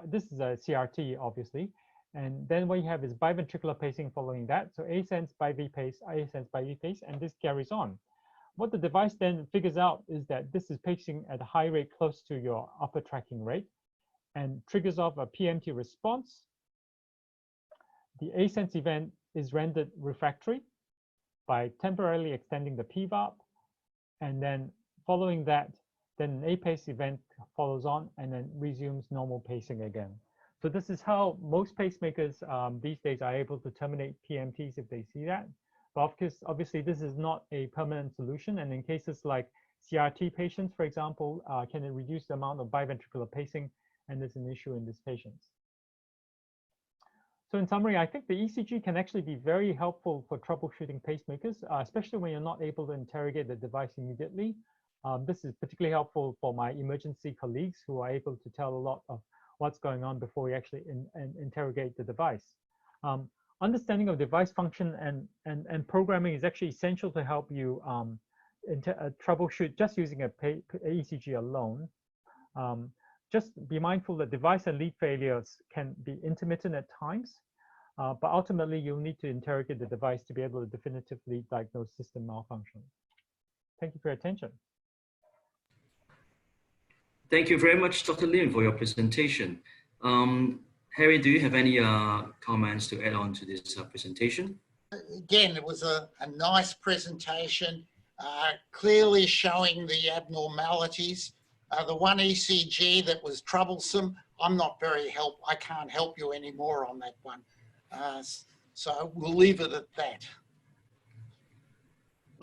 this is a CRT, obviously. And then what you have is biventricular pacing following that. So A sense by V pace, A sense by V pace, and this carries on. What the device then figures out is that this is pacing at a high rate close to your upper tracking rate and triggers off a PMT response. The A sense event is rendered refractory by temporarily extending the PVAP. And then following that, then an A-pace event follows on and then resumes normal pacing again. So this is how most pacemakers these days are able to terminate PMTs if they see that. But obviously, this is not a permanent solution. And in cases like CRT patients, for example, can it reduce the amount of biventricular pacing? And there's an issue in these patients. So in summary, I think the ECG can actually be very helpful for troubleshooting pacemakers, especially when you're not able to interrogate the device immediately. This is particularly helpful for my emergency colleagues who are able to tell a lot of what's going on before we actually interrogate the device. Understanding of device function and programming is actually essential to help you troubleshoot just using a ECG alone. Just be mindful that device and lead failures can be intermittent at times, but ultimately you'll need to interrogate the device to be able to definitively diagnose system malfunction. Thank you for your attention. Thank you very much, Dr. Lim, for your presentation. Harry, do you have any comments to add on to this presentation? Again, it was a nice presentation, clearly showing the abnormalities. The one ECG that was troublesome, I can't help you anymore on that one. So we'll leave it at that.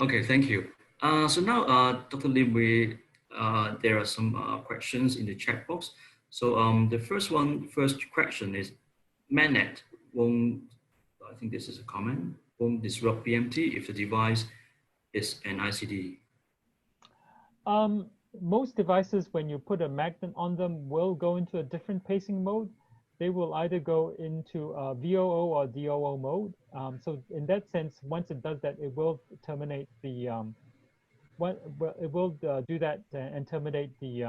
Okay, thank you. So now, Dr. Lim, there are some questions in the chat box. So the first question is, MAGNET won't, I think this is a comment, won't disrupt PMT if the device is an ICD? Most devices, when you put a magnet on them, will go into a different pacing mode. They will either go into VOO or DOO mode. So in that sense, once it does that, it will terminate the do that and terminate the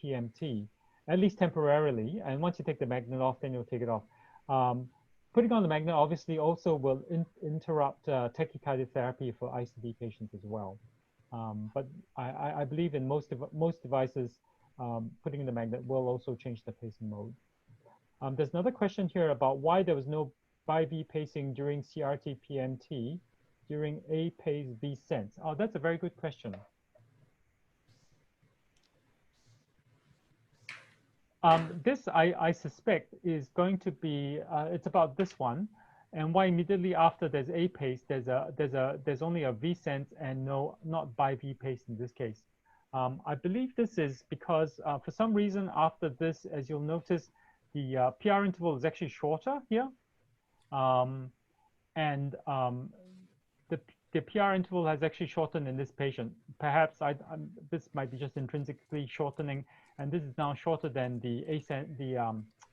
PMT, at least temporarily. And once you take the magnet off, then you'll take it off. Putting on the magnet obviously also will interrupt tachycardia therapy for ICD patients as well. But I believe in most devices, putting in the magnet will also change the pacing mode. There's another question here about why there was no bi-V pacing during CRT PMT during APHRS V sense. Oh, that's a very good question. This I suspect is going to be it's about this one, and why immediately after there's APHRS there's only a V sense and not bi-V pace in this case. I believe this is because for some reason after this, as you'll notice, the PR interval is actually shorter here, and the PR interval has actually shortened in this patient. Perhaps this might be just intrinsically shortening, and this is now shorter than the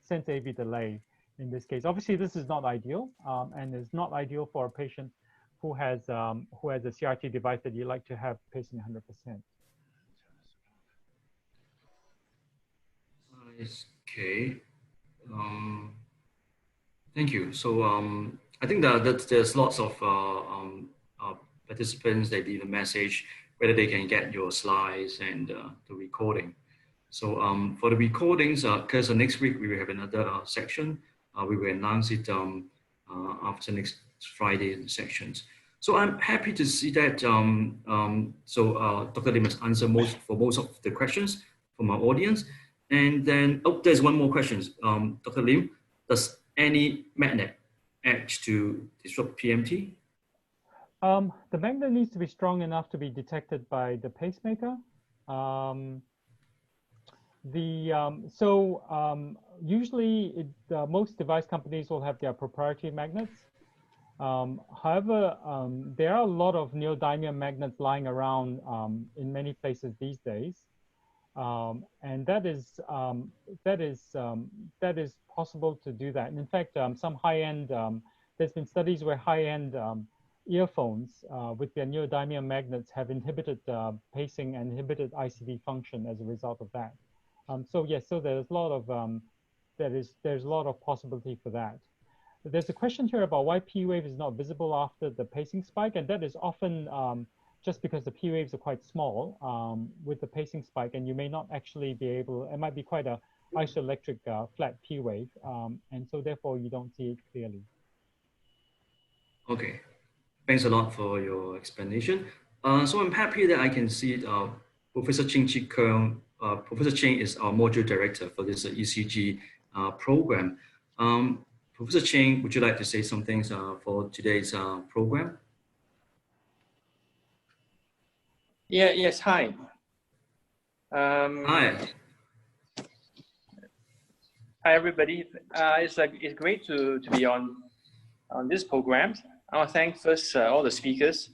sense AV delay in this case. Obviously, this is not ideal, and is not ideal for a patient who has a CRT device that you like to have pacing 100%. Okay. Thank you. So I think that there's lots of participants that leave a message whether they can get your slides and the recording. So for the recordings, because next week we will have another section, we will announce it after next Friday sections. So I'm happy to see that. Dr. Lim has answered most of the questions from our audience. And then, oh, there's one more question. Dr. Lim, does any magnet act to disrupt PMT? The magnet needs to be strong enough to be detected by the pacemaker. Usually most device companies will have their proprietary magnets. However, there are a lot of neodymium magnets lying around in many places these days. And that is possible to do that. And in fact, some high-end, there's been studies where high-end earphones with their neodymium magnets have inhibited pacing and inhibited ICD function as a result of that. So yes, so there's a lot of there's a lot of possibility for that. There's a question here about why P wave is not visible after the pacing spike, and that is often just because the P waves are quite small with the pacing spike, and you may not actually be able, it might be quite a isoelectric flat P wave, and so therefore you don't see it clearly. Okay, thanks a lot for your explanation. So I'm happy that I can see Professor Ching Chi Keung. Professor Ching is our module director for this ECG program. Professor Ching, would you like to say some things for today's program? Yes, hi. Hi. Hi, everybody. It's great to be on this program. I want to thank first all the speakers,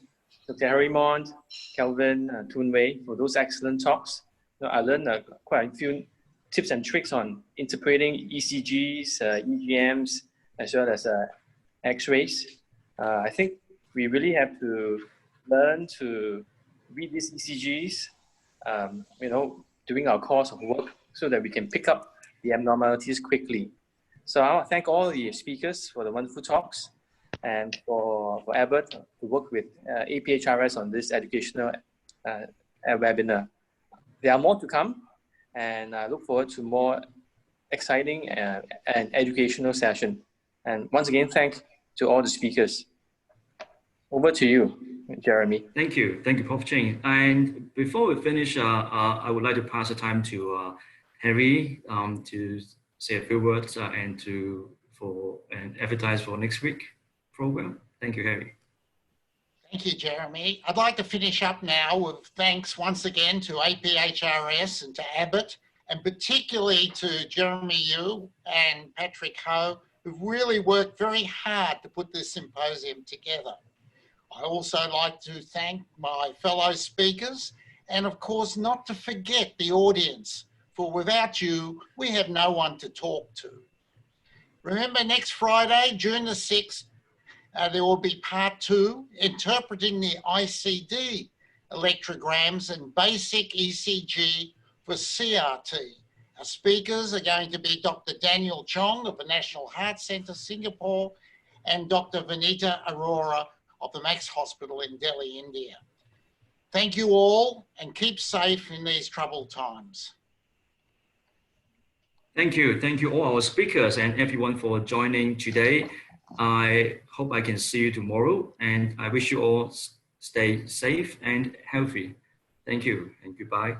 Dr. Harry Mond, Kelvin, Toon Wei, for those excellent talks. I learned quite a few tips and tricks on interpreting ECGs, EGMs, as well as X-rays. I think we really have to learn to read these ECGs, during our course of work, so that we can pick up the abnormalities quickly. So I want to thank all the speakers for the wonderful talks, and for Abbott to work with APHRS on this educational webinar. There are more to come, and I look forward to more exciting and educational session. And once again, thanks to all the speakers. Over to you, Jeremy. Thank you, Prof. Cheng. And before we finish, I would like to pass the time to Harry to say a few words and advertise for next week program. Thank you, Harry. Thank you, Jeremy. I'd like to finish up now with thanks once again to APHRS and to Abbott, and particularly to Jeremy Yu and Patrick Ho, who've really worked very hard to put this symposium together. I also like to thank my fellow speakers, and of course not to forget the audience, for without you, we have no one to talk to. Remember, next Friday, June the 6th, there will be part 2, interpreting the ICD electrograms and basic ECG for CRT. Our speakers are going to be Dr. Daniel Chong of the National Heart Centre, Singapore, and Dr. Vanita Arora of the Max Hospital in Delhi, India. Thank you all, and keep safe in these troubled times. Thank you all our speakers and everyone for joining today. I hope I can see you tomorrow, and I wish you all stay safe and healthy. Thank you and goodbye.